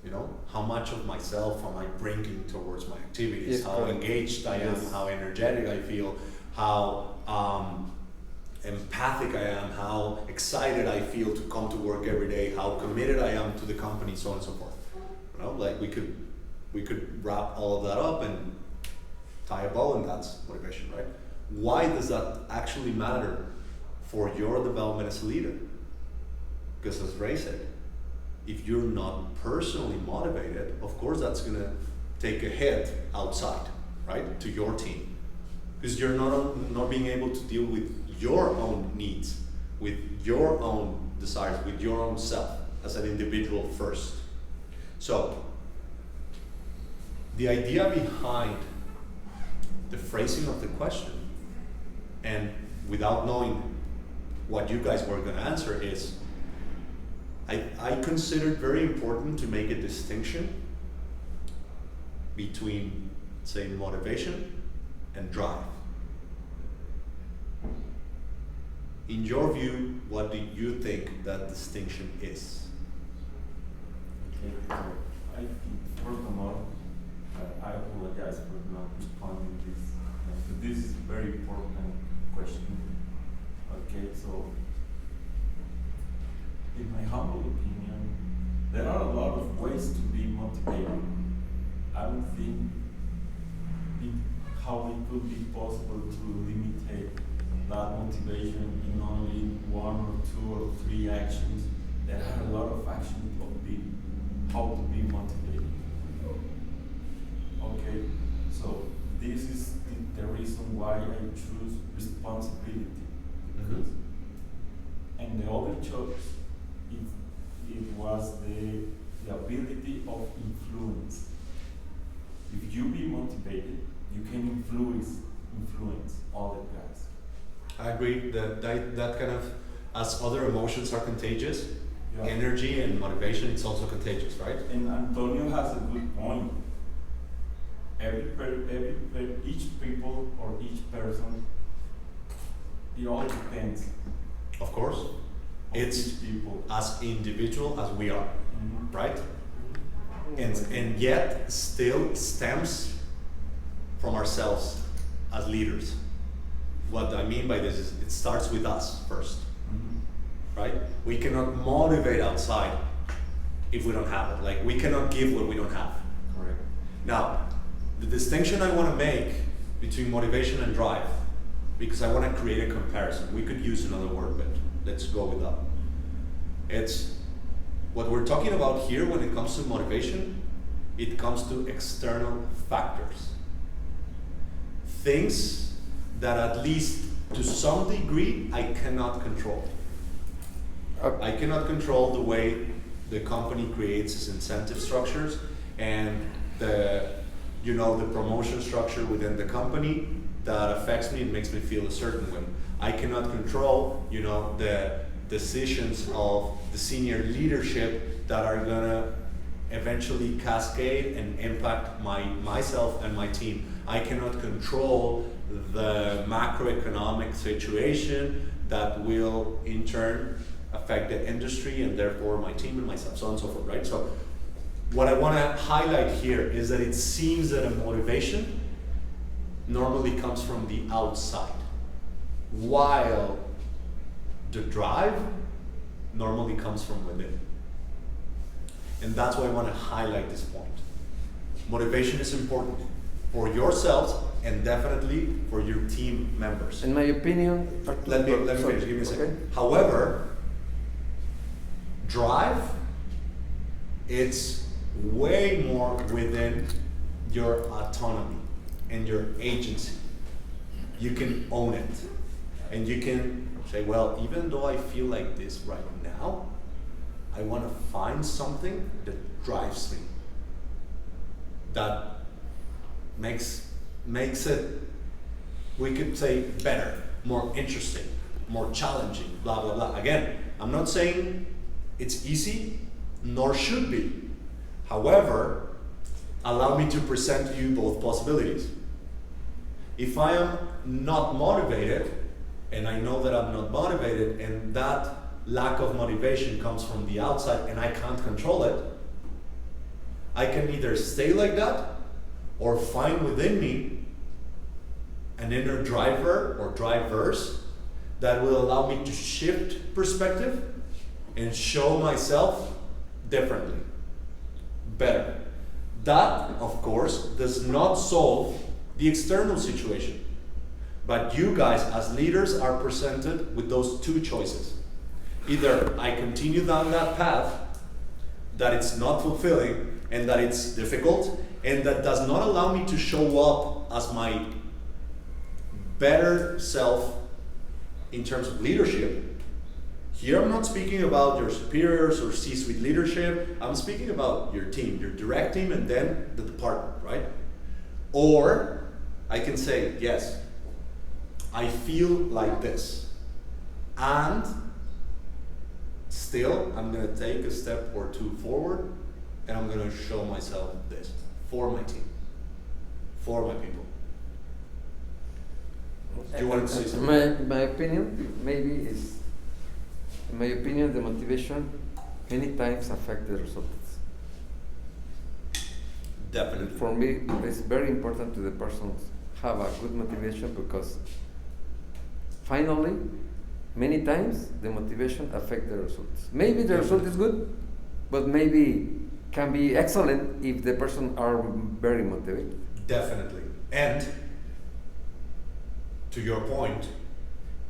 You know, how much of myself am I bringing towards my activities? Yes, how correct. engaged I am, Yes. how energetic I feel, how empathic I am, how excited I feel to come to work every day, how committed I am to the company, so on and so forth. You know, like we could wrap all of that up and tie a bow, and that's motivation, right? Why does that actually matter for your development as a leader? Because as Ray said, if you're not personally motivated, of course that's gonna take a hit outside, right, to your team. Because you're not being able to deal with your own needs, with your own desires, with your own self as an individual first. So, the idea behind the phrasing of the question and without knowing what you guys were gonna answer is, I consider it very important to make a distinction between, say, motivation and drive. In your view, what do you think that distinction is? Okay, so I think first of all, I apologize for not responding to this. But this is a very important question. Okay, so in my humble opinion, there are a lot of ways to be motivated. I don't think how it could be possible to limit that motivation in only 1 or 2 or 3 actions. There are a lot of actions of how to be motivated. Okay, so this is the reason why I choose responsibility. Because, and the other choice, it was the ability of influence. If you be motivated, you can influence other guys. I agree that kind of, as other emotions are contagious, Yeah. energy and motivation, it's also contagious, right? And Antonio has a good point. Each people or each person, it all depends. Of course, on it's each people. as individual as we are, Mhm. right? And yet still stems from ourselves as leaders. What I mean by this is it starts with us first, Mhm. right? We cannot motivate outside if we don't have it. Like, we cannot give what we don't have. Correct. Now, the distinction I want to make between motivation and drive, because I want to create a comparison. We could use another word, but let's go with that. It's what we're talking about here when it comes to motivation, it comes to external factors. Things that at least to some degree I cannot control. I cannot control the way the company creates its incentive structures and the promotion structure within the company that affects me and makes me feel a certain way. I cannot control, the decisions of the senior leadership that are gonna eventually cascade and impact myself and my team. I cannot control the macroeconomic situation that will in turn affect the industry and therefore my team and myself, so on and so forth, right? So what I want to highlight here is that it seems that a motivation normally comes from the outside, while the drive normally comes from within. And that's why I want to highlight this point. Motivation is important for yourselves and definitely for your team members. In my opinion, Let me finish, give me a second. Okay. However, drive, it's way more within your autonomy and your agency. You can own it. And you can say, well, even though I feel like this right now, I want to find something that drives me, that makes it, we could say, better, more interesting, more challenging, blah, blah, blah. Again, I'm not saying it's easy, nor should be. However, allow me to present to you both possibilities. If I am not motivated, and I know that I'm not motivated, and that lack of motivation comes from the outside and I can't control it, I can either stay like that or find within me an inner driver or drivers that will allow me to shift perspective and show myself differently, better. That, of course, does not solve the external situation. But you guys, as leaders, are presented with those two choices. Either I continue down that path, that it's not fulfilling, and that it's difficult, and that does not allow me to show up as my better self in terms of leadership. Here I'm not speaking about your superiors or C-suite leadership. I'm speaking about your team, your direct team, and then the department, right? Or I can say, yes, I feel like this, and still I'm gonna take a step or two forward, and I'm gonna show myself this for my team, for my people. Do you want to say something? My opinion maybe is, in my opinion, the motivation many times affect the results. Definitely. For me, it's very important to the person have a good motivation, because finally, many times the motivation affect the results. Maybe the result is good, but maybe can be excellent if the person are very motivated. Definitely. And to your point,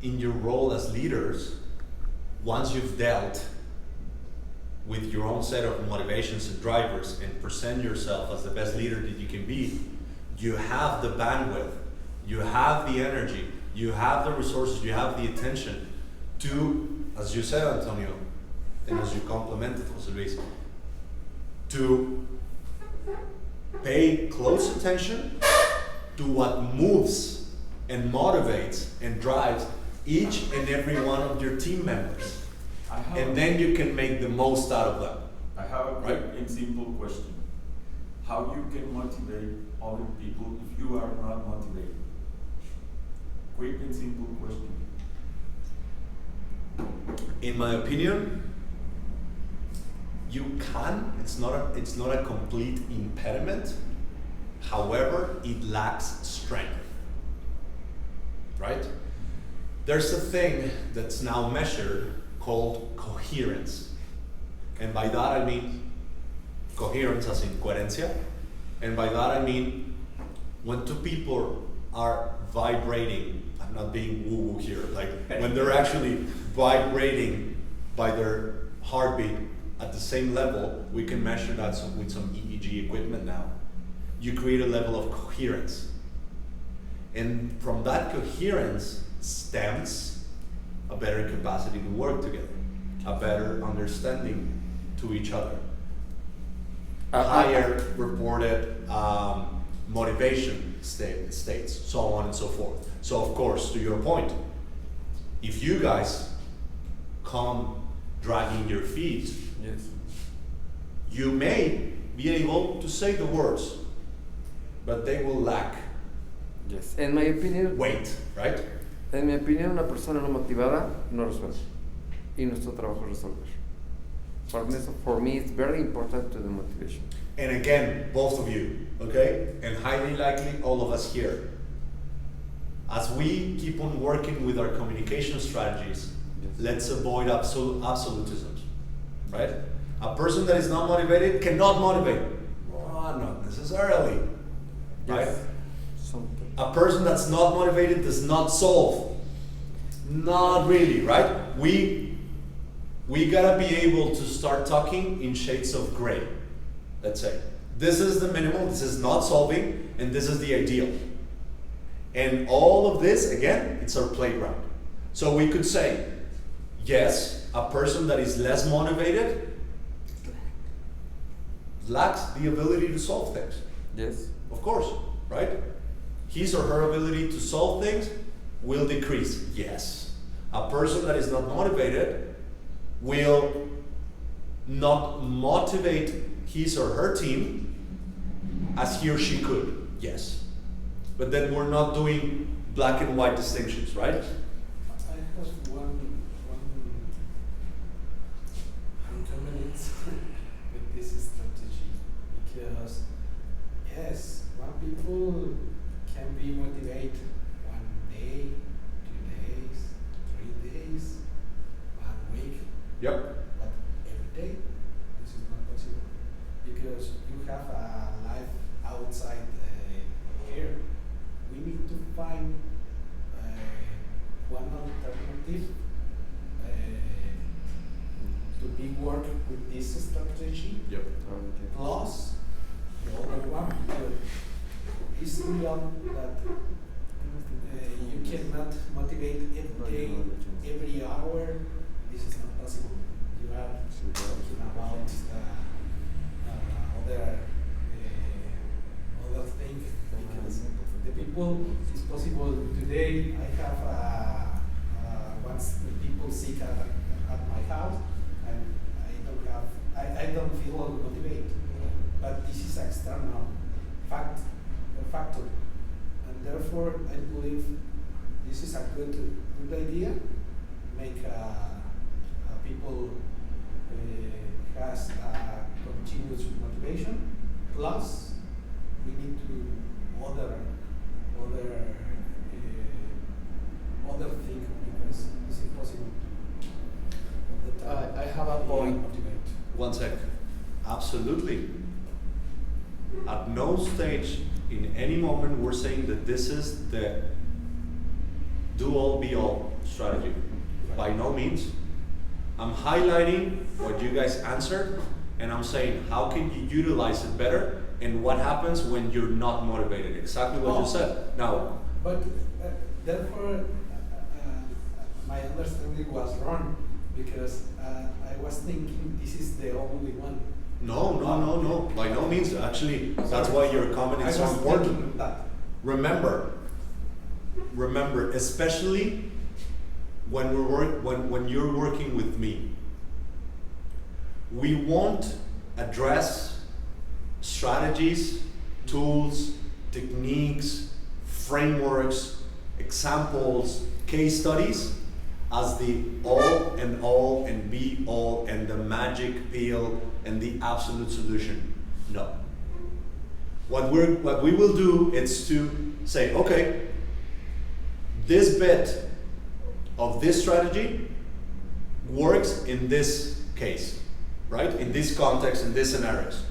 in your role as leaders, once you've dealt with your own set of motivations and drivers and present yourself as the best leader that you can be, you have the bandwidth, you have the energy, you have the resources, you have the attention to, as you said, Antonio, and as you complimented Jose Luis, to pay close attention to what moves and motivates and drives each and every one of your team members. And then you can make the most out of them. I have a quick Right? and simple question. How you can motivate other people if you are not motivated? Quick and simple question. In my opinion, you can. It's not a complete impediment. However, it lacks strength. Right? There's a thing that's now measured called coherence. And by that I mean coherence as in coherencia. And by that I mean when two people are vibrating, I'm not being woo-woo here, like when they're actually vibrating by their heartbeat at the same level, we can measure that with some EEG equipment now. You create a level of coherence. And from that coherence stems a better capacity to work together, a better understanding to each other, higher reported motivation states, so on and so forth. So of course, to your point, if you guys come dragging your feet, Yes. you may be able to say the words, but they will lack Yes. In my opinion, weight, right? En mi opinión, una persona no motivada no resuelve. Y nuestro trabajo es resolver. For me, it's very important to the motivation. And again, both of you, okay? And highly likely all of us here. As we keep on working with our communication strategies, Yes. let's avoid absolutisms, right? A person that is not motivated cannot motivate. Well, not necessarily, right? Yes. Something. A person that's not motivated does not solve. Not really, right? We gotta be able to start talking in shades of gray, let's say. This is the minimal, this is not solving, and this is the ideal. And all of this, again, it's our playground. So we could say, yes, a person that is less motivated lacks the ability to solve things. Yes. Of course, right? His or her ability to solve things will decrease, yes. A person that is not motivated will not motivate his or her team as he or she could, yes. But then we're not doing black and white distinctions, right? I have one comments with this strategy, because yes, one people can be motivated 1 day, 2 days, 3 days, 1 week, Yep. but every day this is not possible, because you have a life outside here. We need to find one alternative to be work with this strategy, Yep. plus the other one, because it's real that you cannot motivate every day, every hour. This is not possible. You are talking about other thing, because the people, it's possible to today I have once the people sick at my house, and I don't feel motivated. But this is external factor, and therefore I believe this is a good idea. Make people has continuous motivation. Plus, we need to other thing because it's impossible. At the time. I have a point. Motivate. One sec. Absolutely. At no stage in any moment we're saying that this is the do-all be-all strategy. By no means. I'm highlighting what you guys answered, and I'm saying how can you utilize it better, and what happens when you're not motivated. Exactly what you said. Now, But therefore, my understanding was wrong because I was thinking this is the only one. no. By no means. Actually, that's why your comment is so I was important. thinking that. Remember, especially when when you're working with me, we won't address strategies, tools, techniques, frameworks, examples, case studies as the all and be all and the magic pill and the absolute solution. No. What we will do is to say, okay, this bit of this strategy works in this case, right? In this context, in these scenarios.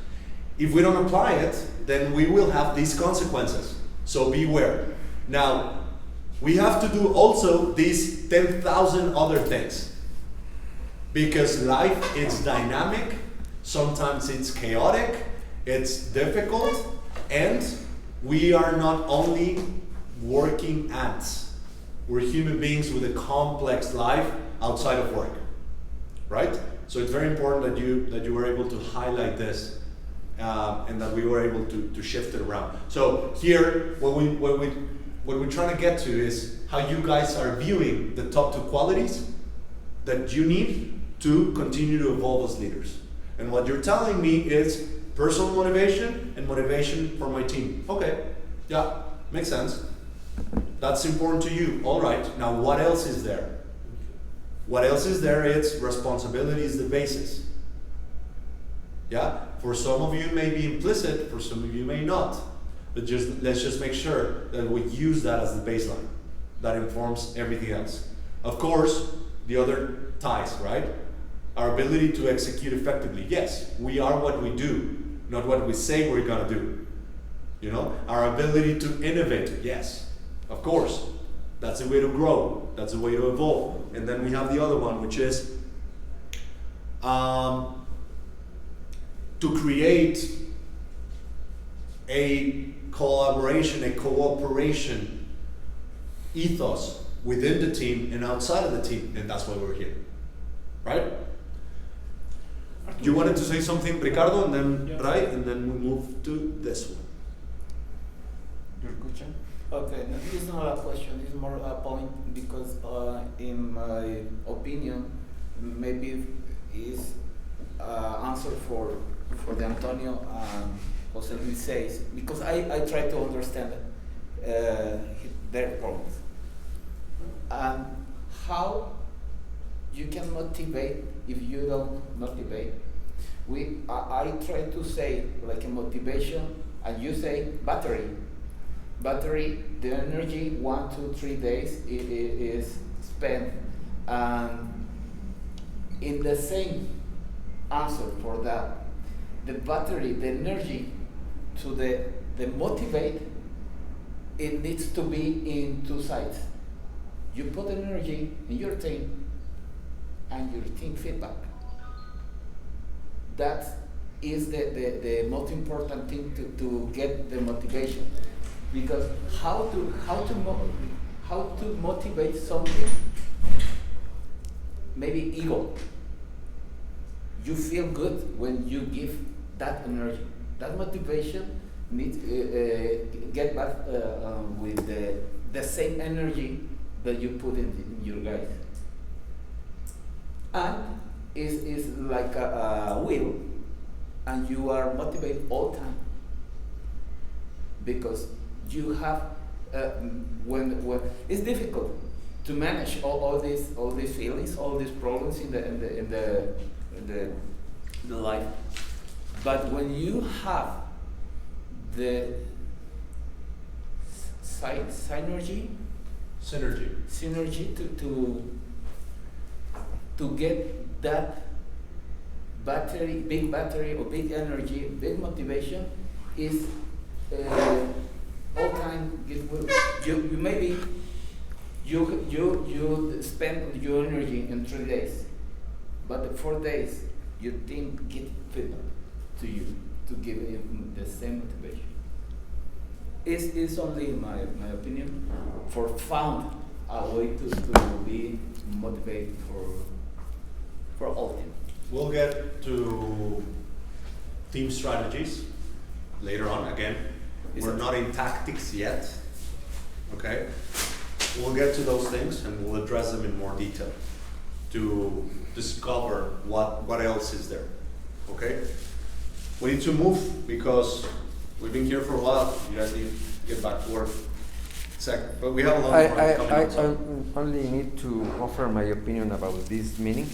If we don't apply it, then we will have these consequences. So beware. Now, we have to do also these 10,000 other things. Because life is dynamic, sometimes it's chaotic, it's difficult, and we are not only working ants. We're human beings with a complex life outside of work, right? So it's very important that you were able to highlight this and that we were able to shift it around. So here, what we're trying to get to is how you guys are viewing the top two qualities that you need to continue to evolve as leaders. And what you're telling me is personal motivation and motivation for my team. Okay, yeah, makes sense. That's important to you. All right, now what else is there? What else is there? It's responsibility is the basis. Yeah, for some of you it may be implicit, for some of you may not. But let's just make sure that we use that as the baseline. That informs everything else. Of course, the other ties, right? Our ability to execute effectively. Yes, we are what we do, not what we say we're gonna do. You know, our ability to innovate. Yes, of course. That's a way to grow. That's a way to evolve. And then we have the other one, which is to create a collaboration, a cooperation ethos within the team and outside of the team. And that's why we're here. Right? You wanted to say something, Ricardo, and then Yeah. Bray, and then we move to this one. Your question? Okay, no, this is not a question, it's more a point because in my opinion, maybe is answer for the Antonio and Jose Luis says, because I try to understand their problems. And how you can motivate if you don't motivate. I try to say like a motivation, and you say battery. Battery, the energy 1 to 3 days is spent, and in the same answer for that, the battery, the energy to the motivate, it needs to be in two sides. You put energy in your team and your team feedback. That is the most important thing to get the motivation. Because how to motivate something, maybe ego. You feel good when you give that energy. That motivation needs get back with the same energy that you put in your guys. And is like a wheel, and you are motivated all time because you have when it's difficult to manage all these feelings, all these problems in the life. But when you have the synergy to get that big battery or big energy, big motivation is all time get well. You maybe you spend your energy in 3 days, but the 4 days your team get fit to you to give you the same motivation. It's only my opinion for found a way to be motivated for all team. We'll get to team strategies later on. Again, we're not in tactics yet. Okay? We'll get to those things and we'll address them in more detail to discover what else is there. Okay? We need to move because we've been here for a while. You guys need to get back to work. But we have a lot more coming up. I only need to offer my opinion about this meeting.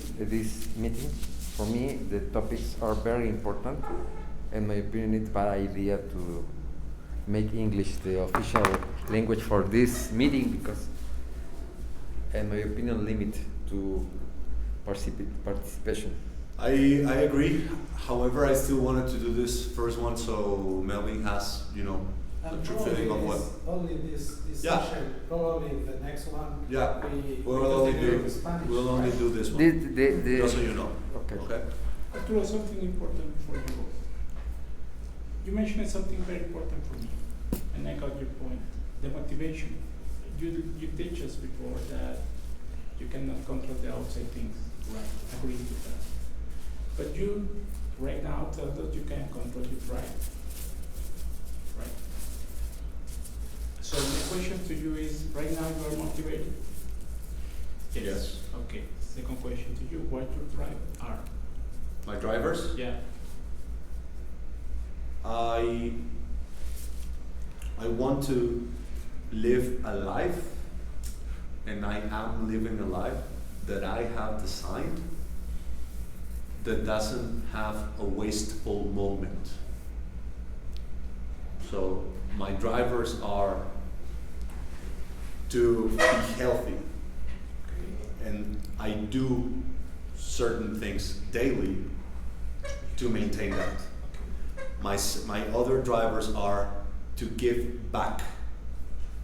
For me, the topics are very important, and my opinion it's a bad idea to make English the official language for this meeting because, in my opinion, limit to participation. I agree. However, I still wanted to do this first one so Melvin has, a true feeling of what. Only this Yeah. session, probably the next one. Yeah, we'll only do this one. Just so you know. Okay. Arturo, something important for you. You mentioned something very important for me, and I got your point. The motivation. You teach us before that you cannot control the outside things. Right. Agree with that. But you right now tell us you can control your pride. Right. So my question to you is: right now you are motivated. Yes. Okay. Second question to you: what your drive are? My drivers? Yeah. I want to live a life, and I am living a life that I have designed that doesn't have a wasteful moment. So my drivers are to be healthy, and I do certain things daily to maintain that. My other drivers are to give back,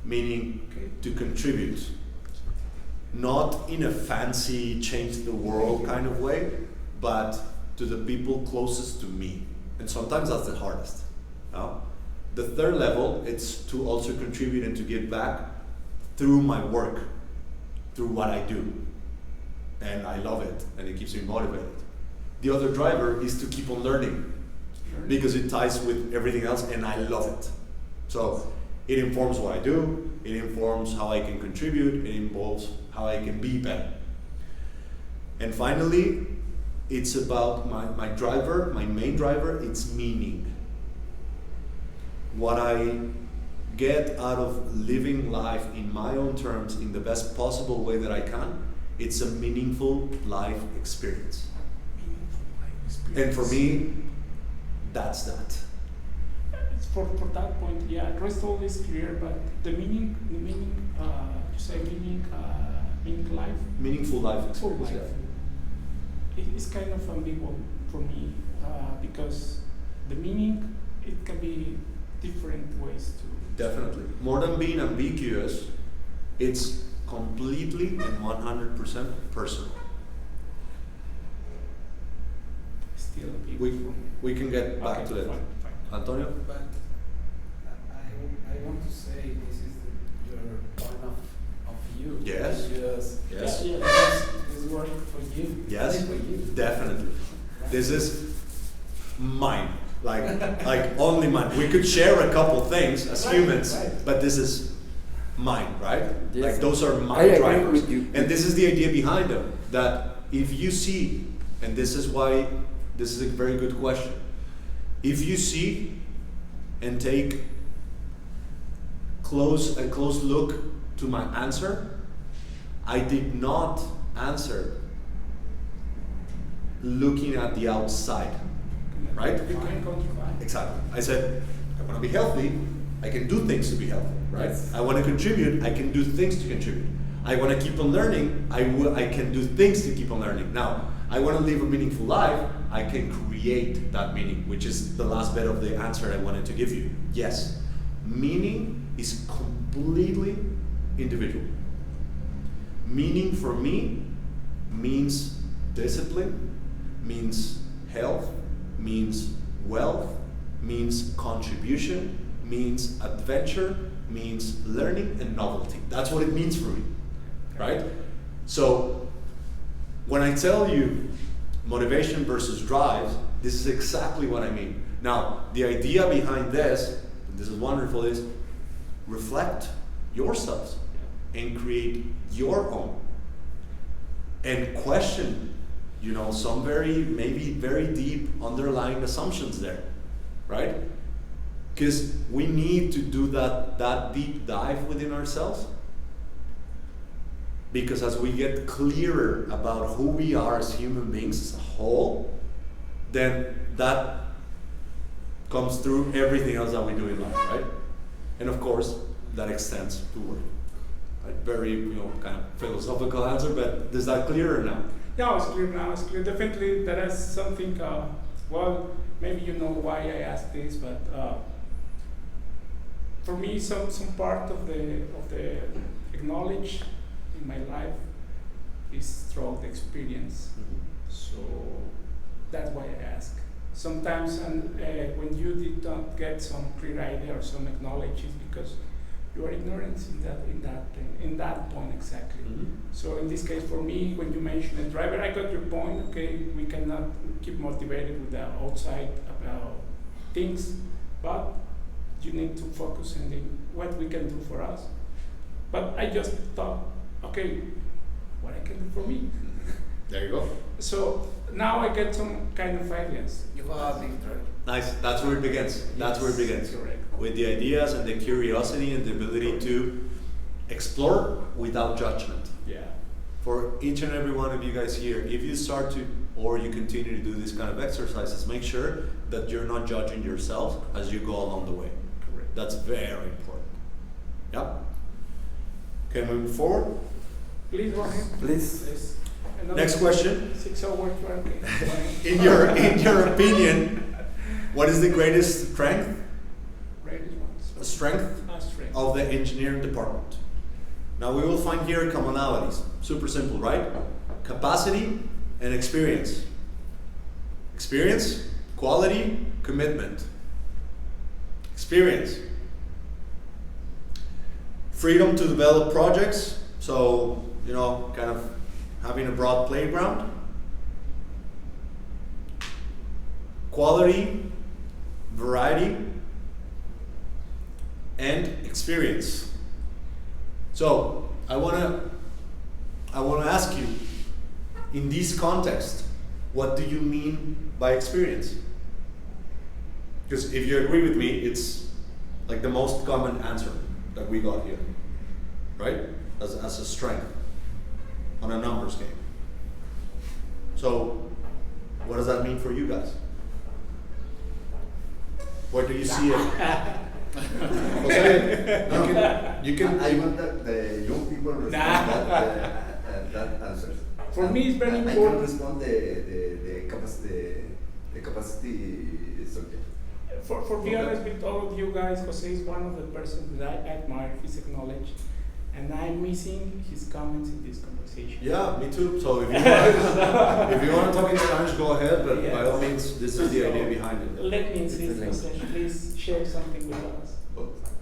meaning to contribute, not in a fancy change the world kind of way, but to the people closest to me. And sometimes that's the hardest. No? The third level, it's to also contribute and to give back through my work, through what I do. And I love it, and it keeps me motivated. The other driver is to keep on learning, because it ties with everything else, and I love it. So it informs what I do, it informs how I can contribute, it involves how I can be better. And finally, it's about my driver, my main driver, it's meaning. What I get out of living life in my own terms in the best possible way that I can, it's a meaningful life experience. And for me, that's that. For that point, yeah, the rest all is clear, but the meaning, you say meaning life? Meaningful life experience, life. It's kind of ambiguous for me, because the meaning, it can be different ways to... Definitely. More than being ambiguous, it's completely and 100% personal. Still ambiguous for me. We can get back to it. Fine. Antonio? But I want to say this is your point of view. Yes. Because Yes. Yeah, this is working for you. Yes, Only for you. definitely. Right. This is mine, like only mine. We could share a couple things as Right, humans, right. but this is mine, right? Yes. Like those are I my agree drivers. with you. And this is the idea behind them, that if you see, and this is why this is a very good question, if you see and take a close look to my answer, I did not answer looking at the outside, right? You can contribute. Exactly. I said, I want to be healthy, I can do things to be healthy, right? Yes. I want to contribute, I can do things to contribute. I want to keep on learning, I can do things to keep on learning. Now, I want to live a meaningful life, I can create that meaning, which is the last bit of the answer I wanted to give you. Yes, meaning is completely individual. Meaning for me means discipline, means health, means wealth, means contribution, means adventure, means learning and novelty. That's what it means for me, right? So when I tell you motivation versus drive, this is exactly what I mean. Now, the idea behind this, and this is wonderful, is reflect yourselves and create your own. And question, some maybe very deep underlying assumptions there, right? Because we need to do that deep dive within ourselves. Because as we get clearer about who we are as human beings as a whole, then that comes through everything else that we do in life, right? And of course, that extends to work. Right? Very, kind of philosophical answer, but is that clearer now? Yeah, it's clear now. It's clear. Definitely, there is something. Well, maybe you know why I asked this, but for me, some part of the acknowledge in my life is through the experience. So that's why I ask. Sometimes, when you did not get some clear idea or some acknowledge, it's because you are ignorant in that point exactly. Mm-hmm. So in this case, for me, when you mentioned a driver, I got your point. Okay, we cannot keep motivated with the outside about things, but you need to focus on what we can do for us. But I just thought, okay, what I can do for me. There you go. So now I get some kind of ideas. You have a big drive. Nice. That's where it begins. That's where it begins. Correct. With the ideas and the curiosity and the ability to explore without judgment. Yeah. For each and every one of you guys here, if you start to, or you continue to do these kind of exercises, make sure that you're not judging yourself as you go along the way. Correct. That's very important. Yeah? Okay, moving forward. Please go ahead. Please. Another Next question. 6 hours working. In your opinion, what is the greatest strength Greatest ones. strength Strength. of the engineering department? Now we will find here commonalities. Super simple, right? Capacity and experience. Experience, quality, commitment. Experience. Freedom to develop projects, so, kind of having a broad playground. Quality, variety, and experience. So I wanna ask you, in this context, what do you mean by experience? Because if you agree with me, it's like the most common answer that we got here, right? As a strength on a numbers game. So what does that mean for you guys? Where do you see it? Jose, you can. I want that the young people respond that answers. For me, it's very I important. can respond the capacity subject. For be honest with all of you guys, Jose is one of the persons that I admire his knowledge, and I'm missing his comments in this conversation. Yeah, me too. So if you want to talk in Spanish, go ahead. But by all means, this is the idea behind it. Let me insist, Jose. Please share something with us.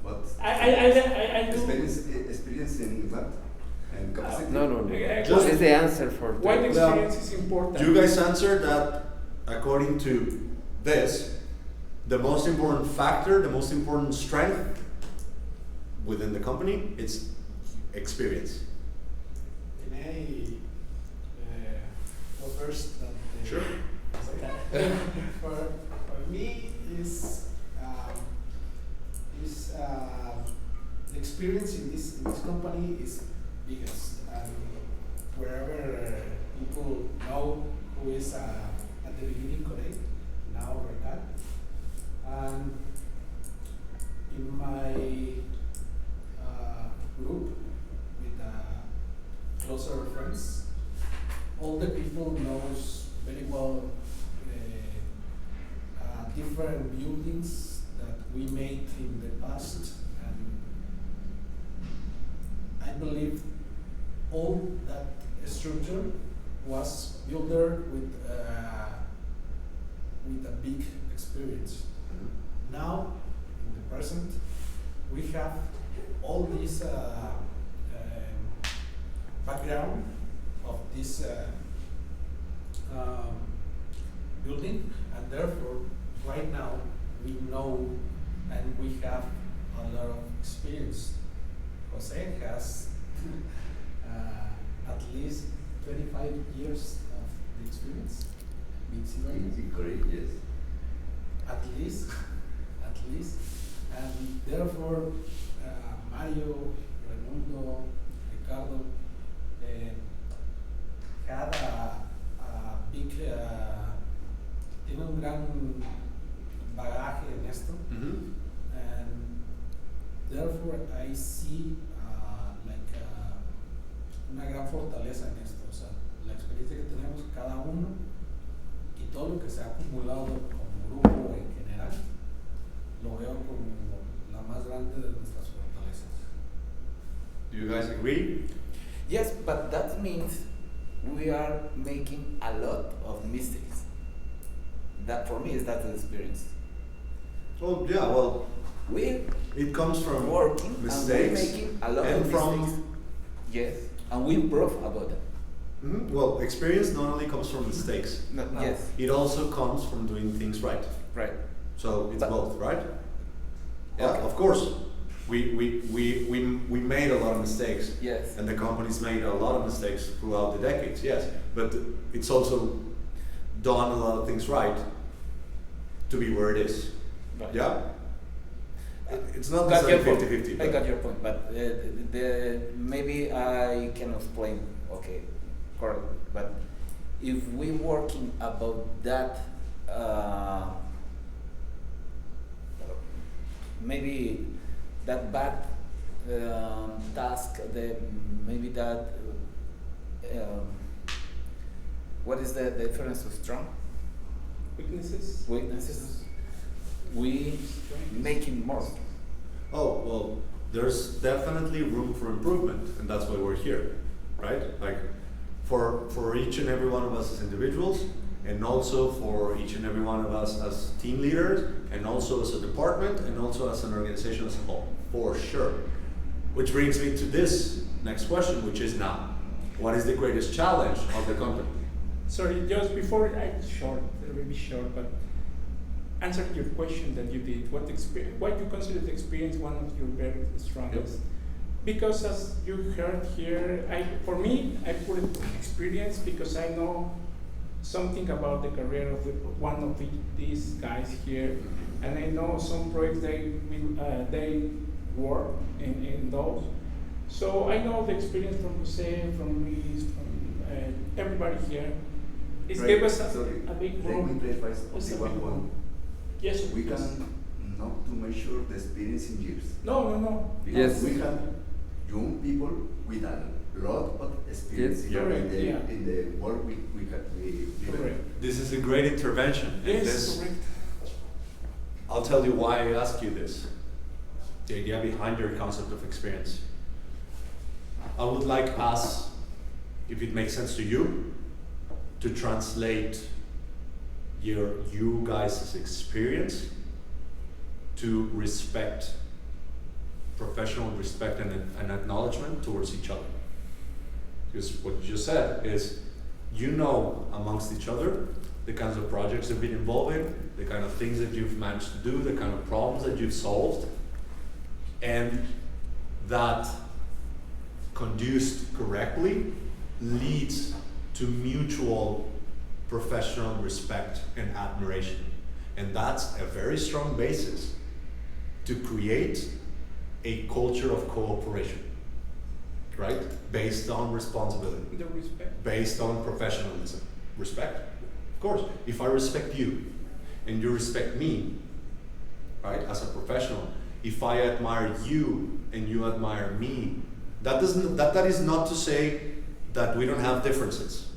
But I do. experience in what? And capacity? No. Just- It's the answer for Why the that. experience is important. You guys answered that according to this, the most important factor, the most important strength within the company, it's experience. Can I go first? Sure. For me, the experience in this company is biggest, and wherever people know who is at the beginning Corey, now Recat, and in my group with closer friends, all the people knows very well different buildings that we made in the past, and I believe all that structure was built there with a big experience. Now, in the present, we have all this background of this building, and therefore, right now, we know and we have a lot of experience. Jose has at least 25 years of the experience. It's great, yes. At least, and therefore Mario, Raimundo, Ricardo had a big, tiene un gran bagaje en esto, and therefore I see una gran fortaleza en esto, o sea, la experiencia que tenemos cada uno y todo lo que se ha acumulado como grupo en general, lo veo como la más grande de nuestras fortalezas. Do you guys agree? Yes, but that means we are making a lot of mistakes. That for me is that the experience. Oh yeah, well, We it comes from working mistakes and we making a lot and of from mistakes. Yes, and we improve about that. Well, experience not only comes from mistakes, No. Yes, it also comes from doing things right. right. So it's But- both, right? Yeah, Okay. of course. We made a lot of mistakes, Yes. and the company's made a lot of mistakes throughout the decades. Yes, but it's also done a lot of things right to be where it is. Right. Yeah. It's not Got your necessarily point. 50-50. I got your point, but maybe I can explain. Okay, correct. But if we working about that, maybe that bad task, maybe that. What is the difference of strong Weaknesses? weaknesses? We making more. Oh, well, there's definitely room for improvement, and that's why we're here, right? Like, for each and every one of us as individuals, and also for each and every one of us as team leaders, and also as a department, and also as an organization as a whole, for sure. Which brings me to this next question, which is now, what is the greatest challenge of the company? Sorry, just before really short, but answering your question that you did, why do you consider the experience one of your very strongest? Yep. Because as you heard here, for me, I put it experience because I know something about the career of one of these guys here, and I know some projects they work in those. So I know the experience from Jose, from Luis, from everybody here. It Right. gave us Sorry, a big let room. me clarify What's only a big one room? point. Yes, We yes. can not to measure the experience in years. No. Because Yes. we have young people with a lot of experience Yes. in, Correct, the, yeah. in the work we live. Correct. This is a great intervention. and Yes, this, correct. I'll tell you why I ask you this. The idea behind your concept of experience. I would like us, if it makes sense to you, to translate you guys' experience to respect, professional respect and acknowledgement towards each other. Because what you just said is, you know amongst each other the kinds of projects you've been involved in, the kind of things that you've managed to do, the kind of problems that you've solved, and that conduced correctly leads to mutual professional respect and admiration. And that's a very strong basis to create a culture of cooperation, right? Based on responsibility, The respect. based on professionalism. Respect, of course. If I respect you and you respect me, right, as a professional, if I admire you and you admire me, that is not to say that we don't have differences,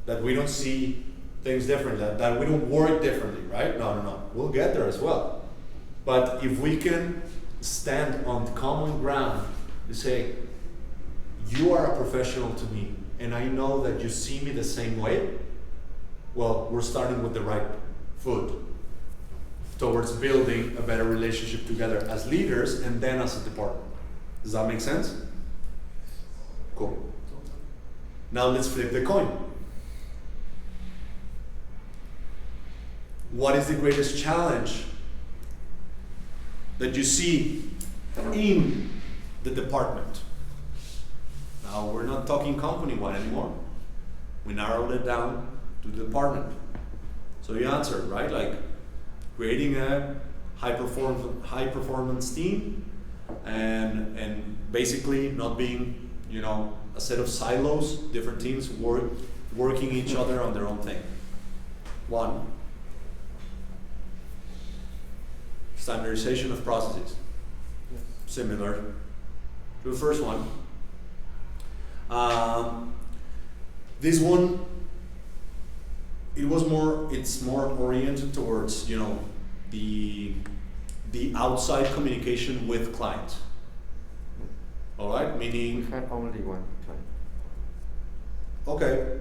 that we don't see things differently, that we don't work differently, right? No. We'll get there as well. But if we can stand on common ground and say, you are a professional to me, and I know that you see me the same way, well, we're starting with the right foot towards building a better relationship together as leaders and then as a department. Does that make sense? Cool. Now let's flip the coin. What is the greatest challenge that you see in the department? Now we're not talking company-wide anymore. We narrowed it down to the department. So you answered, right? Like creating a high performance team and basically not being, a set of silos, different teams working each other on their own thing. One, standardization of processes. Similar to the first one. This one, it's more oriented towards, the outside communication with clients. All right, We meaning, had only one client. okay,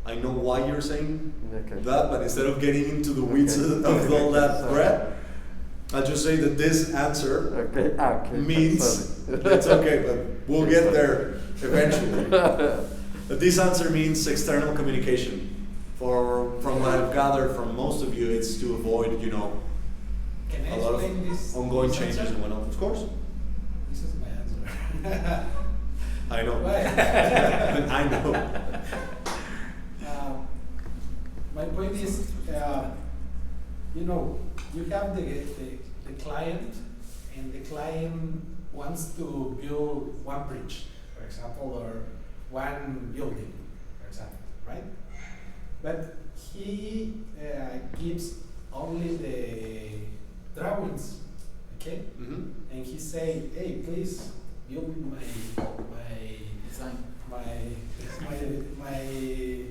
I know why you're saying Okay. that, but instead of getting into the weeds Okay. of all that Sorry. bread, I'll just say that this answer Okay. Okay. means Sorry. it's okay, but we'll get there eventually. But this answer means external communication. From what I've gathered from most of you, it's to avoid, Can I a lot of explain this? ongoing this changes answer? and whatnot. Of course, This is my answer. I know. Why? I know. My point is, you have the client, and the client wants to build one bridge, for example, or one building, for example, right? But he gives only the drawings, okay? Mm-hmm. And he say, hey, please build my Design. my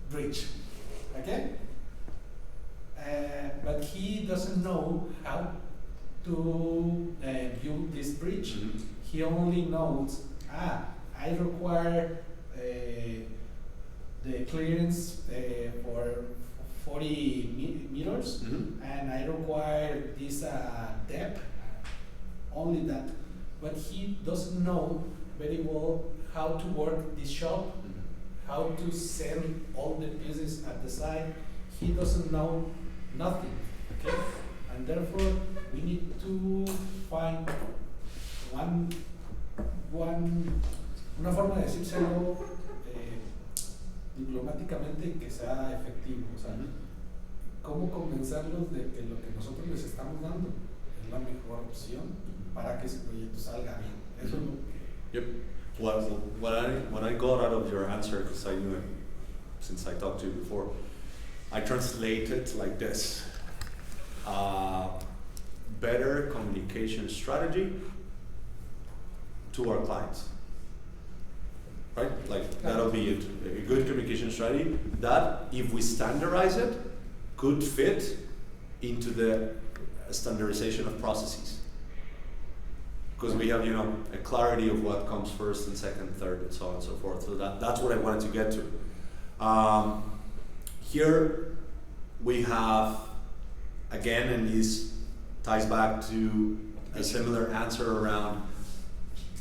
bridge, okay? But he doesn't know how to build this bridge. Mhm. He only knows, I require the clearance for 40 meters, Mhm. and I require this depth, only that. But he doesn't know very well how to work this shop, how to send all the pieces at the side. He doesn't know nothing, okay? And therefore, we need to find una forma de decírselo diplomáticamente que sea efectivo, o sea, cómo convencerlos de que lo que nosotros les estamos dando es la mejor opción para que ese proyecto salga bien. Eso es lo que... Yep. What I got out of your answer, because I knew it since I talked to you before, I translate it like this: better communication strategy to our clients. Right? Like that'll be it. A good communication strategy that, if we standardize it, could fit into the standardization of processes. Because we have, a clarity of what comes first and second, third, and so on and so forth. So that's what I wanted to get to. Here we have, again, and this ties back to a similar answer around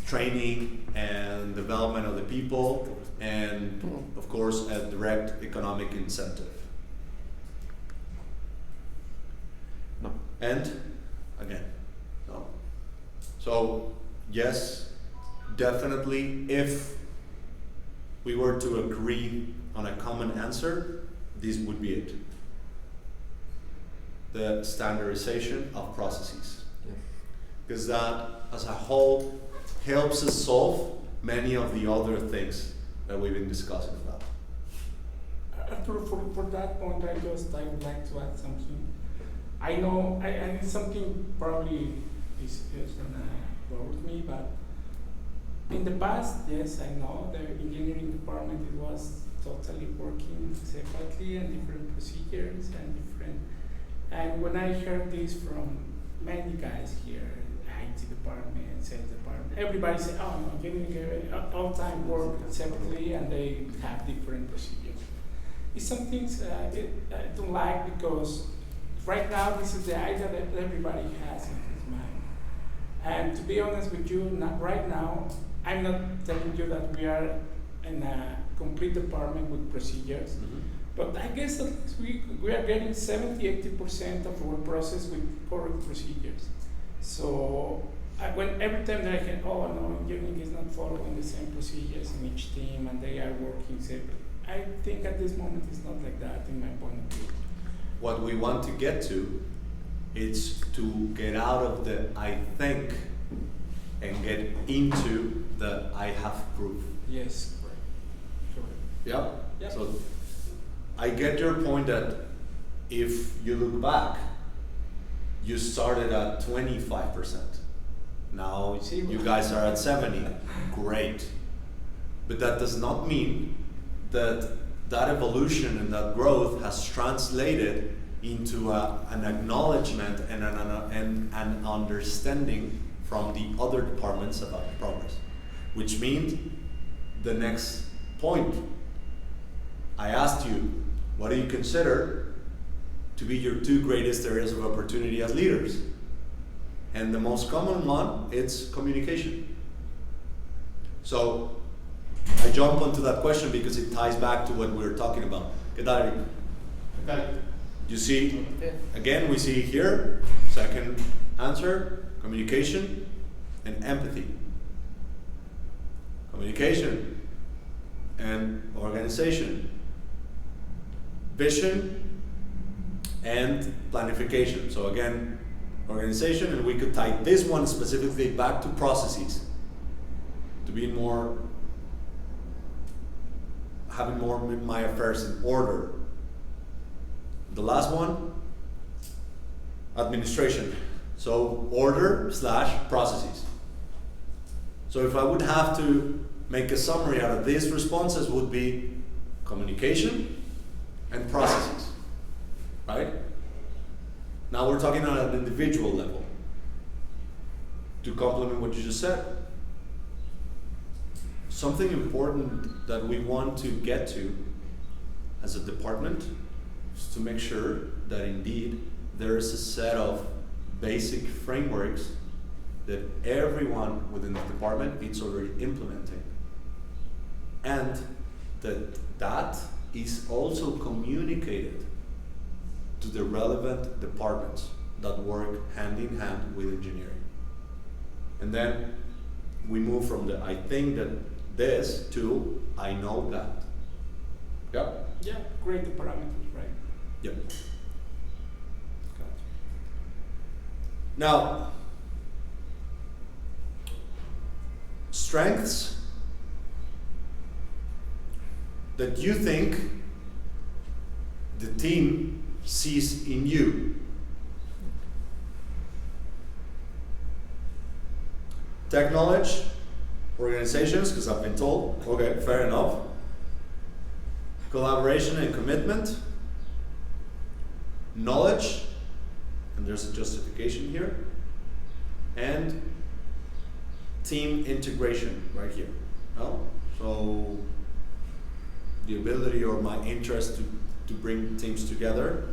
training and development of the people, and of course a direct economic incentive. No. And again, So yes, definitely, if we were to agree on a common answer, this would be it. The standardization of processes. Yes. Because that, as a whole, helps us solve many of the other things that we've been discussing about. For that point, I would like to add something. I know, and it's something probably is gonna bore me, but in the past, yes, I know the engineering department, it was totally working separately and different procedures and different. And when I heard this from many guys here, IT department, sales department, everybody said, oh no, engineering all time work separately and they have different procedures. It's some things I don't like, because right now this is the idea that everybody has in his mind. And to be honest with you, right now, I'm not telling you that we are in a complete department with procedures, but I guess that we are getting 70-80% of our process with correct procedures. So when every time that I hear, oh no, engineering is not following the same procedures in each team and they are working separately, I think at this moment it's not like that in my point of view. What we want to get to is to get out of the I think and get into the I have proof. Yes, correct. Sure. Yeah? Yep. So I get your point that if you look back, you started at 25%. Now you guys are at 70. Great. But that does not mean that that evolution and that growth has translated into an acknowledgement and an understanding from the other departments about the progress. Which means the next point. I asked you, what do you consider to be your two greatest areas of opportunity as leaders? And the most common one, it's communication. So I jump onto that question because it ties back to what we were talking about. ¿Qué tal, Eric? Okay. You see, again, we see here, second answer, communication and empathy. Communication and organization. Vision and planification. So again, organization, and we could tie this one specifically back to processes, to be more, having more my affairs in order. The last one, administration. So order / processes. So if I would have to make a summary out of these responses, would be communication and processes, right? Now we're talking on an individual level. To complement what you just said, something important that we want to get to as a department is to make sure that indeed there is a set of basic frameworks that everyone within the department is already implementing, and that is also communicated to the relevant departments that work hand in hand with engineering. And then we move from the I think that this to I know that. Yep. Yeah, create the parameters, right? Yep. Now, strengths that you think the team sees in you. Tech knowledge, organizations, because I've been told, okay, fair enough. Collaboration and commitment, knowledge, and there's a justification here, and team integration right here. Well, so the ability or my interest to bring teams together,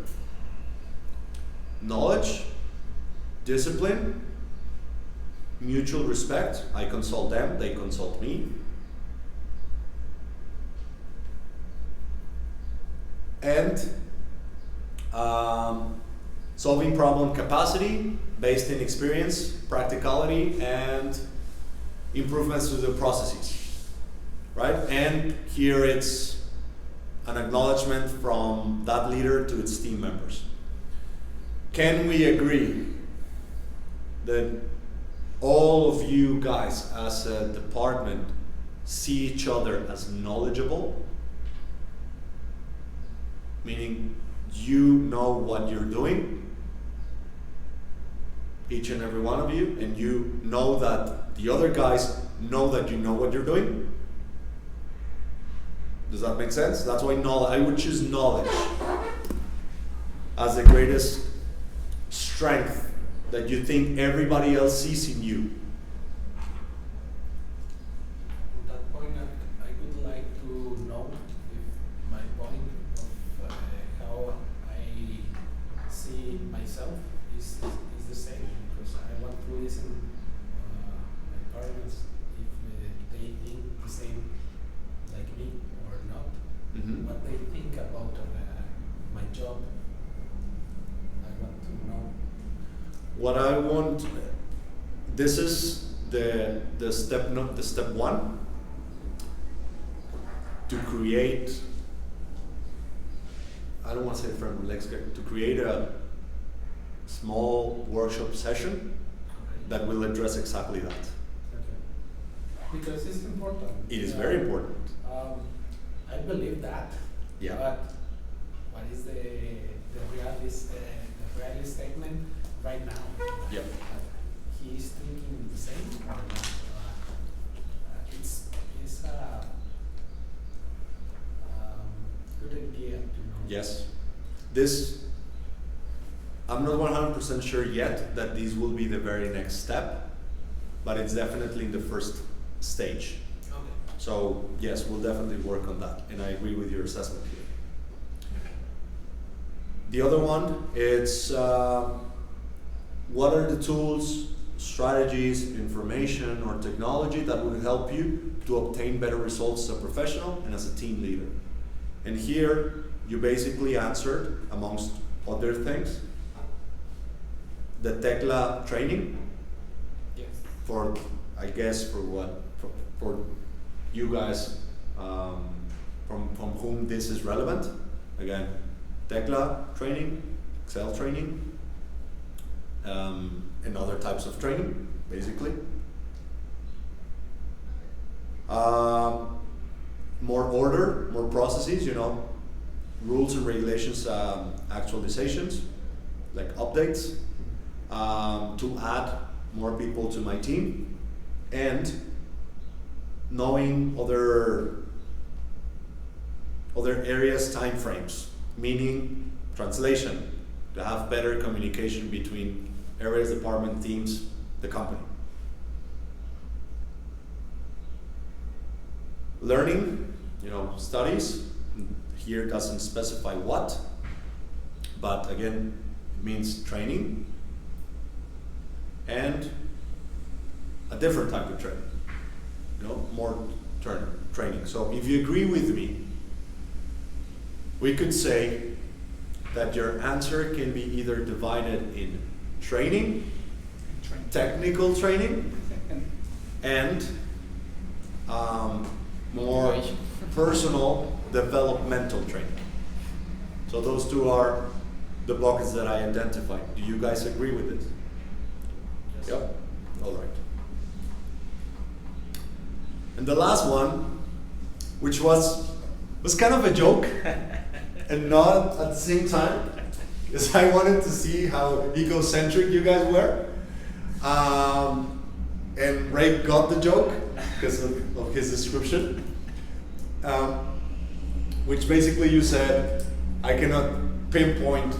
knowledge, discipline, mutual respect. I consult them, they consult me. And Solving problem capacity based in experience, practicality, and improvements to the processes, right? And here it's an acknowledgement from that leader to its team members. Can we agree that all of you guys as a department see each other as knowledgeable? Meaning you know what you're doing, each and every one of you, and you know that the other guys know that you know what you're doing? Does that make sense? That's why I would choose knowledge as the greatest strength that you think everybody else sees in you. At that point, I would like to know if my point of how I see myself is the same, because I want to listen my parents if they think the same like me or not. Mm-hmm. What they think about my job. I want to know. What I want, this is the step one, to create, I don't want to say framework, let's get to create a small workshop session that will address exactly that. Okay. Because it's important. It is very important. I believe that. Yeah. But what is the realist statement right now? Yep. He is thinking the same or not? It's a good idea to know. Yes. This, I'm not 100% sure yet that this will be the very next step, but it's definitely in the first stage. Okay. So yes, we'll definitely work on that, and I agree with your assessment here. The other one, it's what are the tools, strategies, information, or technology that would help you to obtain better results as a professional and as a team leader? And here, you basically answered, amongst other things, the Tekla training. Yes. For, I guess, for you guys from whom this is relevant. Again, Tekla training, Excel training, and other types of training, basically. More order, more processes, rules and regulations, actualizations, like updates, to add more people to my team, and knowing other areas' time frames, meaning translation, to have better communication between areas, department, teams, the company. Learning, studies, here doesn't specify what, but again, it means training, and a different type of training, more training. So if you agree with me, we could say that your answer can be either divided in training, technical training, and more personal developmental training. So those two are the buckets that I identified. Do you guys agree with it? Yes. Yep. All right. And the last one, which was kind of a joke, and not at the same time, because I wanted to see how egocentric you guys were. And Ray got the joke because of his description, which basically you said, I cannot pinpoint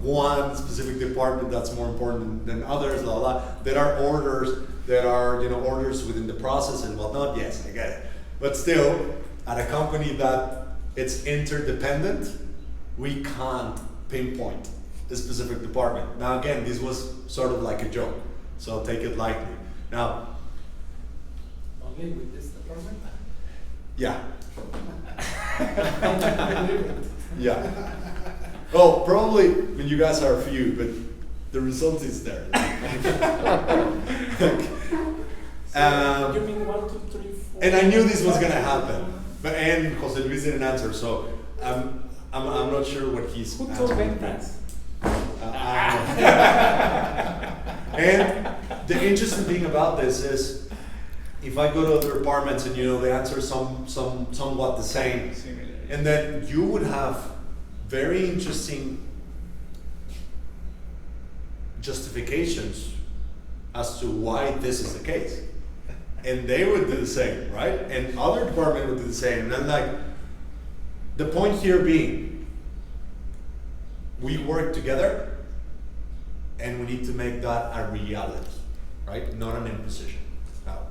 one specific department that's more important than others, blah, blah. There are orders, orders within the process and whatnot. Yes, I get it. But still, at a company that it's interdependent, we can't pinpoint a specific department. Now again, this was sort of like a joke, so take it lightly. Now, Only with this department? yeah. Yeah. Oh, probably, I mean, you guys are few, but the result is there. You mean 1, 2, 3, 4? And I knew this was gonna happen, and Jose Luis didn't answer, so I'm not sure what he's Who told answering. ventas? And the interesting thing about this is, if I go to other departments and the answer somewhat the same, and then you would have very interesting justifications as to why this is the case. And they would do the same, right? And other department would do the same. And then like, the point here being, we work together and we need to make that a reality, right? Not an imposition. Now,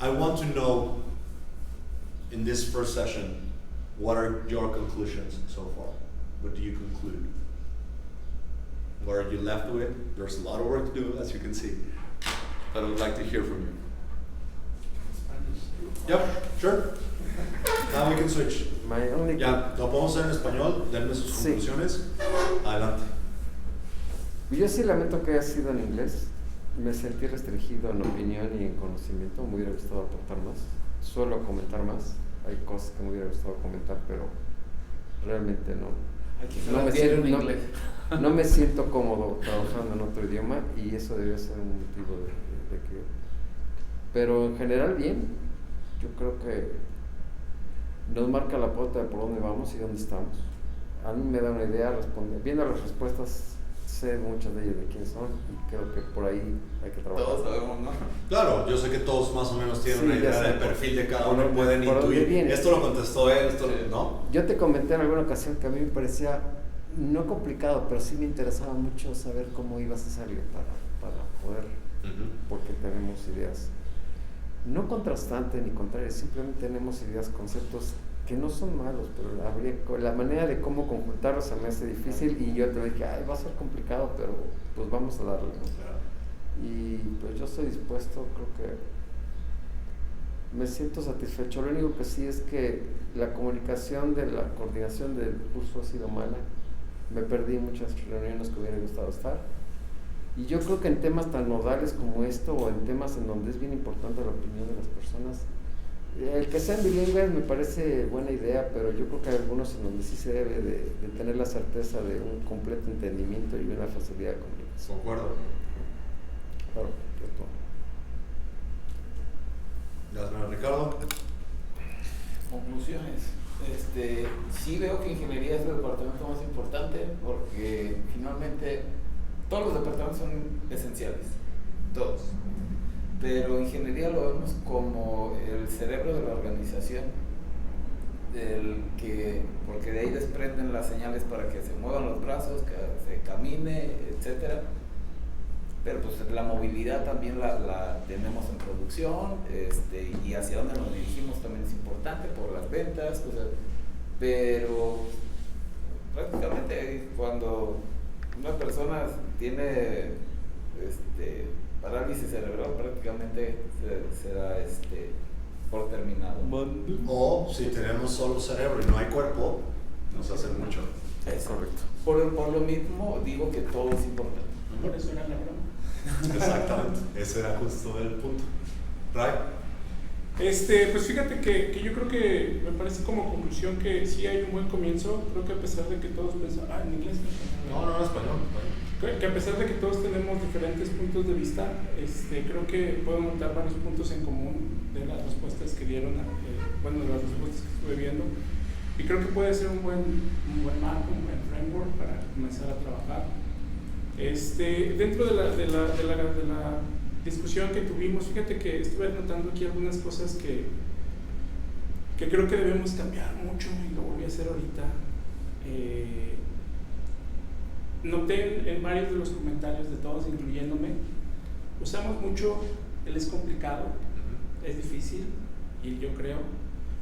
I want to know in this first session, what are your conclusions so far? What do you conclude? What are you left with? There's a lot of work to do, as you can see. But I would like to hear from you. Yep, sure. Now we can switch. My only Ya, lo podemos hacer en español, denme sus Sí. conclusiones. Adelante. Yo sí lamento que haya sido en inglés. Me sentí restringido en opinión y en conocimiento. Me hubiera gustado aportar más. Suelo comentar más. Hay cosas que me hubiera gustado comentar, pero realmente no. Aquí se No las me dieron en siento- inglés. No me siento cómodo trabajando en otro idioma y eso debería ser un motivo de que... Pero en general bien, yo creo que nos marca la pauta de por dónde vamos y dónde estamos. A mí me da una idea, viendo las respuestas, sé muchas de ellas de quién son y creo que por ahí hay que trabajar. Todos sabemos, ¿no? Claro, yo sé que todos más o menos tienen Sí, una ya idea sé. del perfil de cada Por uno y dónde- pueden por dónde intuir. viene. Esto lo contestó él, esto Sí. no. Yo te comenté en alguna ocasión que a mí me parecía no complicado, pero sí me interesaba mucho saber cómo ibas a hacerlo para poder, porque tenemos ideas no contrastantes ni contrarias, simplemente tenemos ideas, conceptos que no son malos, pero la manera de cómo conjuntarlos se me hace difícil y yo te dije, ay, va a ser complicado, pero pues vamos a darle, ¿no? Y pues yo estoy dispuesto, creo que me siento satisfecho. Lo único que sí es que la comunicación de la coordinación del curso ha sido mala. Me perdí muchas reuniones que hubiera gustado estar. Y yo creo que en temas tan nodales como esto, o en temas en donde es bien importante la opinión de las personas, el que sean bilingües me parece buena idea, pero yo creo que hay algunos en donde sí se debe de tener la certeza de un completo entendimiento y una facilidad de comunicación. Concuerdo. Claro, Gracias, Ricardo. Conclusiones. Sí veo que ingeniería es el departamento más importante porque finalmente todos los departamentos son esenciales, todos. Pero ingeniería lo vemos como el cerebro de la organización, porque de ahí desprenden las señales para que se muevan los brazos, que se camine, etcétera. Pero pues la movilidad también la tenemos en producción, y hacia dónde nos dirigimos también es importante por las ventas, pero prácticamente cuando una persona tiene parálisis cerebral, prácticamente se da por terminado. O si tenemos solo cerebro y no hay cuerpo, nos hace mucho. Es correcto. Por lo mismo digo que todo es importante. Por eso era la broma. Exactamente, ese era justo el punto. Ray. Pues fíjate que yo creo que me parece como conclusión que sí hay un buen comienzo. Creo que a pesar de que todos pensamos, en inglés No, español. que a pesar de que todos tenemos diferentes puntos de vista, creo que puedo notar varios puntos en común de las respuestas que dieron, de las respuestas que estuve viendo, y creo que puede ser un buen marco, un buen framework para comenzar a trabajar. Dentro de la discusión que tuvimos, fíjate que estuve notando aquí algunas cosas que creo que debemos cambiar mucho, y lo volví a hacer ahorita. Noté en varios de los comentarios de todos, incluyéndome, usamos mucho el es complicado, es difícil, y el yo creo.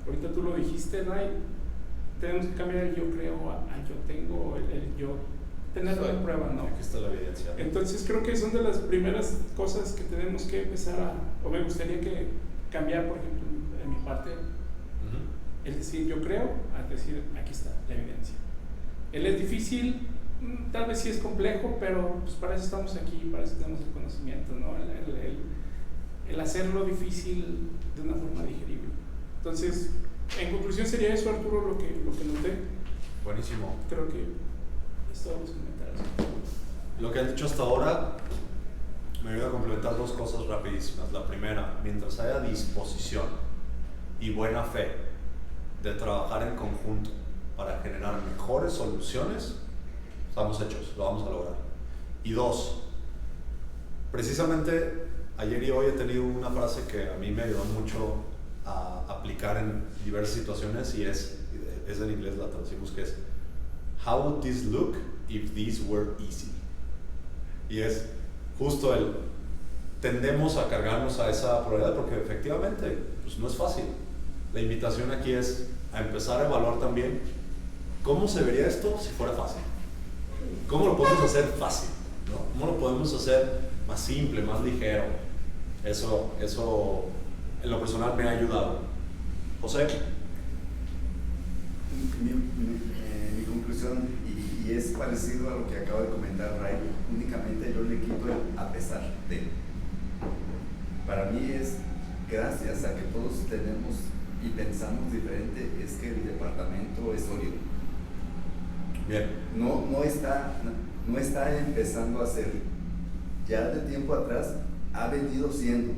Ahorita tú lo dijiste, Ray, tenemos que cambiar el yo creo a yo tengo, el yo tener una prueba, ¿no? Aquí está la evidencia. Entonces creo que son de las primeras cosas que tenemos que empezar o me gustaría que cambiar, por ejemplo, en mi parte, el decir yo creo, a decir aquí está la evidencia. Él es difícil, tal vez sí es complejo, pero pues para eso estamos aquí, para eso tenemos el conocimiento, ¿no? El hacerlo difícil de una forma digerible. Entonces, en conclusión sería eso, Arturo, lo que noté. Buenísimo. Creo que es todos los comentarios. Lo que has dicho hasta ahora me ayuda a complementar dos cosas rapidísimas. La primera, mientras haya disposición y buena fe de trabajar en conjunto para generar mejores soluciones, estamos hechos, lo vamos a lograr. Y dos, precisamente ayer y hoy he tenido una frase que a mí me ayudó mucho a aplicar en diversas situaciones y es en inglés, la traducimos, que es How would this look if this were easy? Y es justo tendemos a cargarnos a esa probabilidad porque efectivamente pues no es fácil. La invitación aquí es a empezar a evaluar también cómo se vería esto si fuera fácil. ¿Cómo lo podemos hacer fácil? ¿No? ¿Cómo lo podemos hacer más simple, más ligero? Eso en lo personal me ha ayudado. José. Mi conclusión, y es parecido a lo que acaba de comentar Ray, únicamente yo le quito el a pesar de. Para mí es gracias a que todos tenemos y pensamos diferente, es que el departamento es sólido. Bien. No está empezando a ser, ya de tiempo atrás ha venido siendo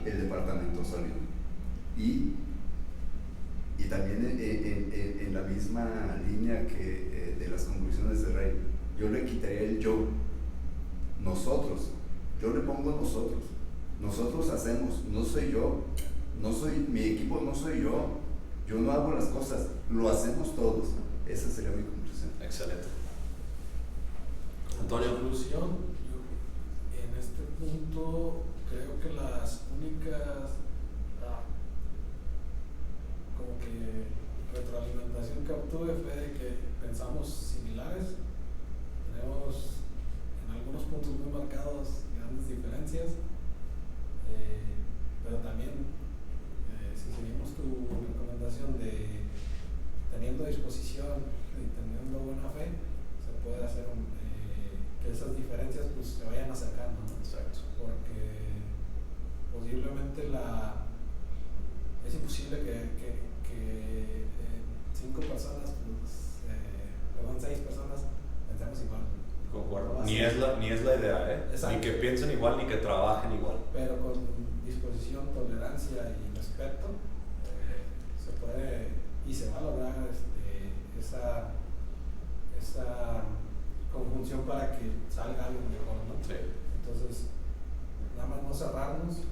el departamento sólido. Y también en la misma línea que de las conclusiones de Rey, yo le quitaría el yo, nosotros, yo le pongo nosotros hacemos, no soy yo, mi equipo no soy yo no hago las cosas, lo hacemos todos. Esa sería mi conclusión. Excelente. Antonio. Conclusión, en este punto creo que las únicas como que retroalimentación que obtuve fue de que pensamos similares, tenemos en algunos puntos muy marcados grandes diferencias, pero también si seguimos tu recomendación de teniendo disposición y teniendo buena fe, se puede hacer que esas diferencias pues se vayan acercando, ¿no? Exacto. Porque posiblemente es imposible que 5 personas, perdón, 6 personas pensemos igual. Concuerdo. Ni es la idea, ¿eh? Exacto. Ni que piensen igual, ni que trabajen igual. Pero con disposición, tolerancia y respeto se puede y se va a lograr esa conjunción para que salga algo mejor, ¿no? Sí. Entonces, nada más no cerrarnos,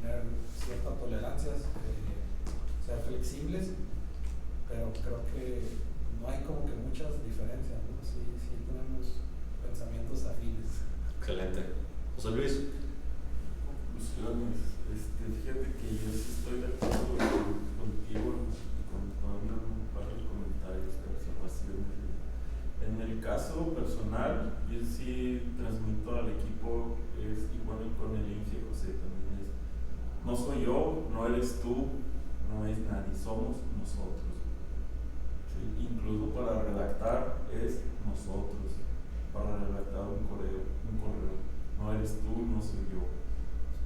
tener cierta tolerancia, ser flexibles, pero creo que no hay como que muchas diferencias, ¿no? Sí tenemos pensamientos afines. Excelente. José Luis. Conclusiones. Fíjate que yo sí estoy de acuerdo contigo con un par de comentarios, de observaciones. En el caso personal, yo sí transmito al equipo, y bueno, con el Inge José también es, no soy yo, no eres tú, no es nadie, somos nosotros. ¿Sí? Incluso para redactar es nosotros, para redactar un correo, no eres tú, no soy yo,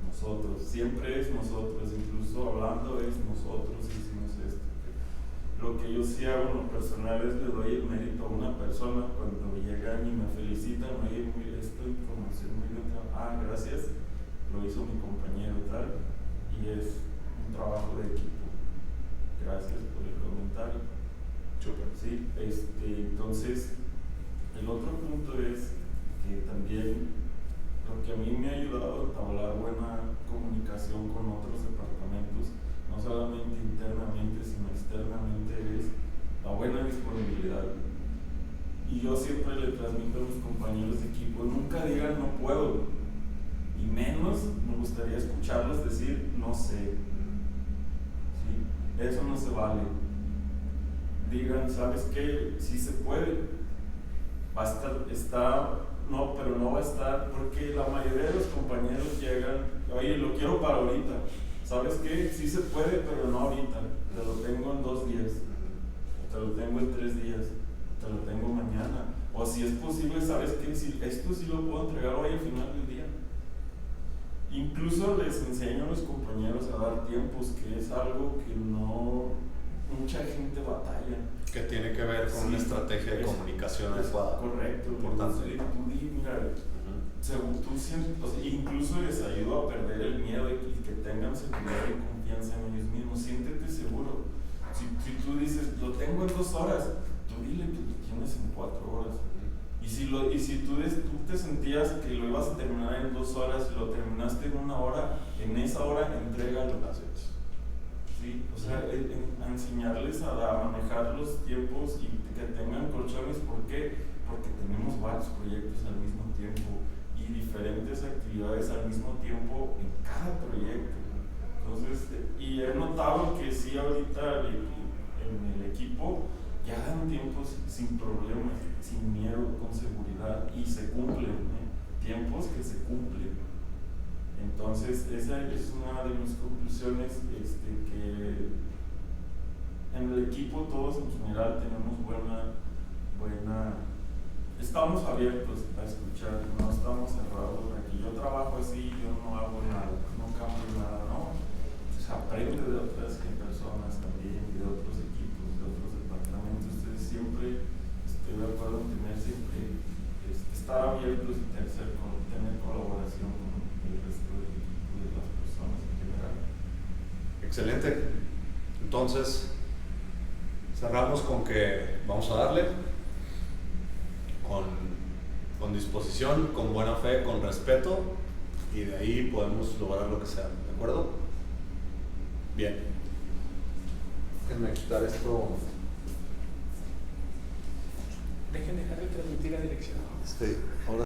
nosotros, siempre es nosotros, incluso hablando es nosotros hicimos esto. Lo que yo sí hago en lo personal es le doy el mérito a una persona cuando llegan y me felicitan, oye, esta información muy bien, gracias, lo hizo mi compañero tal, y es un trabajo de equipo. Gracias por el comentario. Súper. Sí, entonces, el otro punto es que también lo que a mí me ha ayudado a entablar buena comunicación con otros departamentos, no solamente internamente, sino externamente, es la buena disponibilidad. Y yo siempre le transmito a mis compañeros de equipo, nunca digan no puedo, y menos me gustaría escucharlos decir no sé. ¿Sí? Eso no se vale. Digan, ¿sabes qué? Sí se puede. Va a estar, no, pero no va a estar, porque la mayoría de los compañeros llegan, oye, lo quiero para ahorita. ¿Sabes qué? Sí se puede, pero no ahorita. Te lo tengo en 2 días. Te lo tengo en 3 días. te lo tengo mañana. O si es posible, sabes que si esto sí lo puedo entregar hoy al final del día. Incluso les enseño a los compañeros a dar tiempos, que es algo que no mucha gente batalla. Que tiene que ver con una estrategia de comunicación adecuada. Correcto. Importante. Tú di, mira, según tú sientes, o sea, incluso les ayuda a perder el miedo y que tengan seguridad y confianza en ellos mismos. Siéntete seguro. Si tú dices, lo tengo en 2 horas, tú dile que lo tienes en 4 horas. Y si tú te sentías que lo ibas a terminar en 2 horas y lo terminaste en 1 hora, en esa hora entrégalo. Sí, o sea, a enseñarles a manejar los tiempos y que tengan colchones. ¿Por qué? Porque tenemos varios proyectos al mismo tiempo y diferentes actividades al mismo tiempo en cada proyecto. Entonces, y he notado que sí, ahorita en el equipo ya dan tiempos sin problemas, sin miedo, con seguridad, y se cumplen, tiempos que se cumplen. Entonces, esa es una de mis conclusiones, que en el equipo todos en general tenemos estamos abiertos a escuchar, no estamos cerrados. Aquí yo trabajo así, yo no hago nada, no cambio nada, ¿no? Se aprende de otras personas también, de otros equipos, de otros departamentos. Entonces siempre estoy de acuerdo en tener siempre, estar abiertos y tener colaboración con el resto del equipo, de las personas en general. Excelente. Entonces, cerramos con que vamos a darle con disposición, con buena fe, con respeto, y de ahí podemos lograr lo que sea. ¿De acuerdo? Bien. Déjenme quitar esto. Dejen dejar de transmitir a dirección. Sí, ahora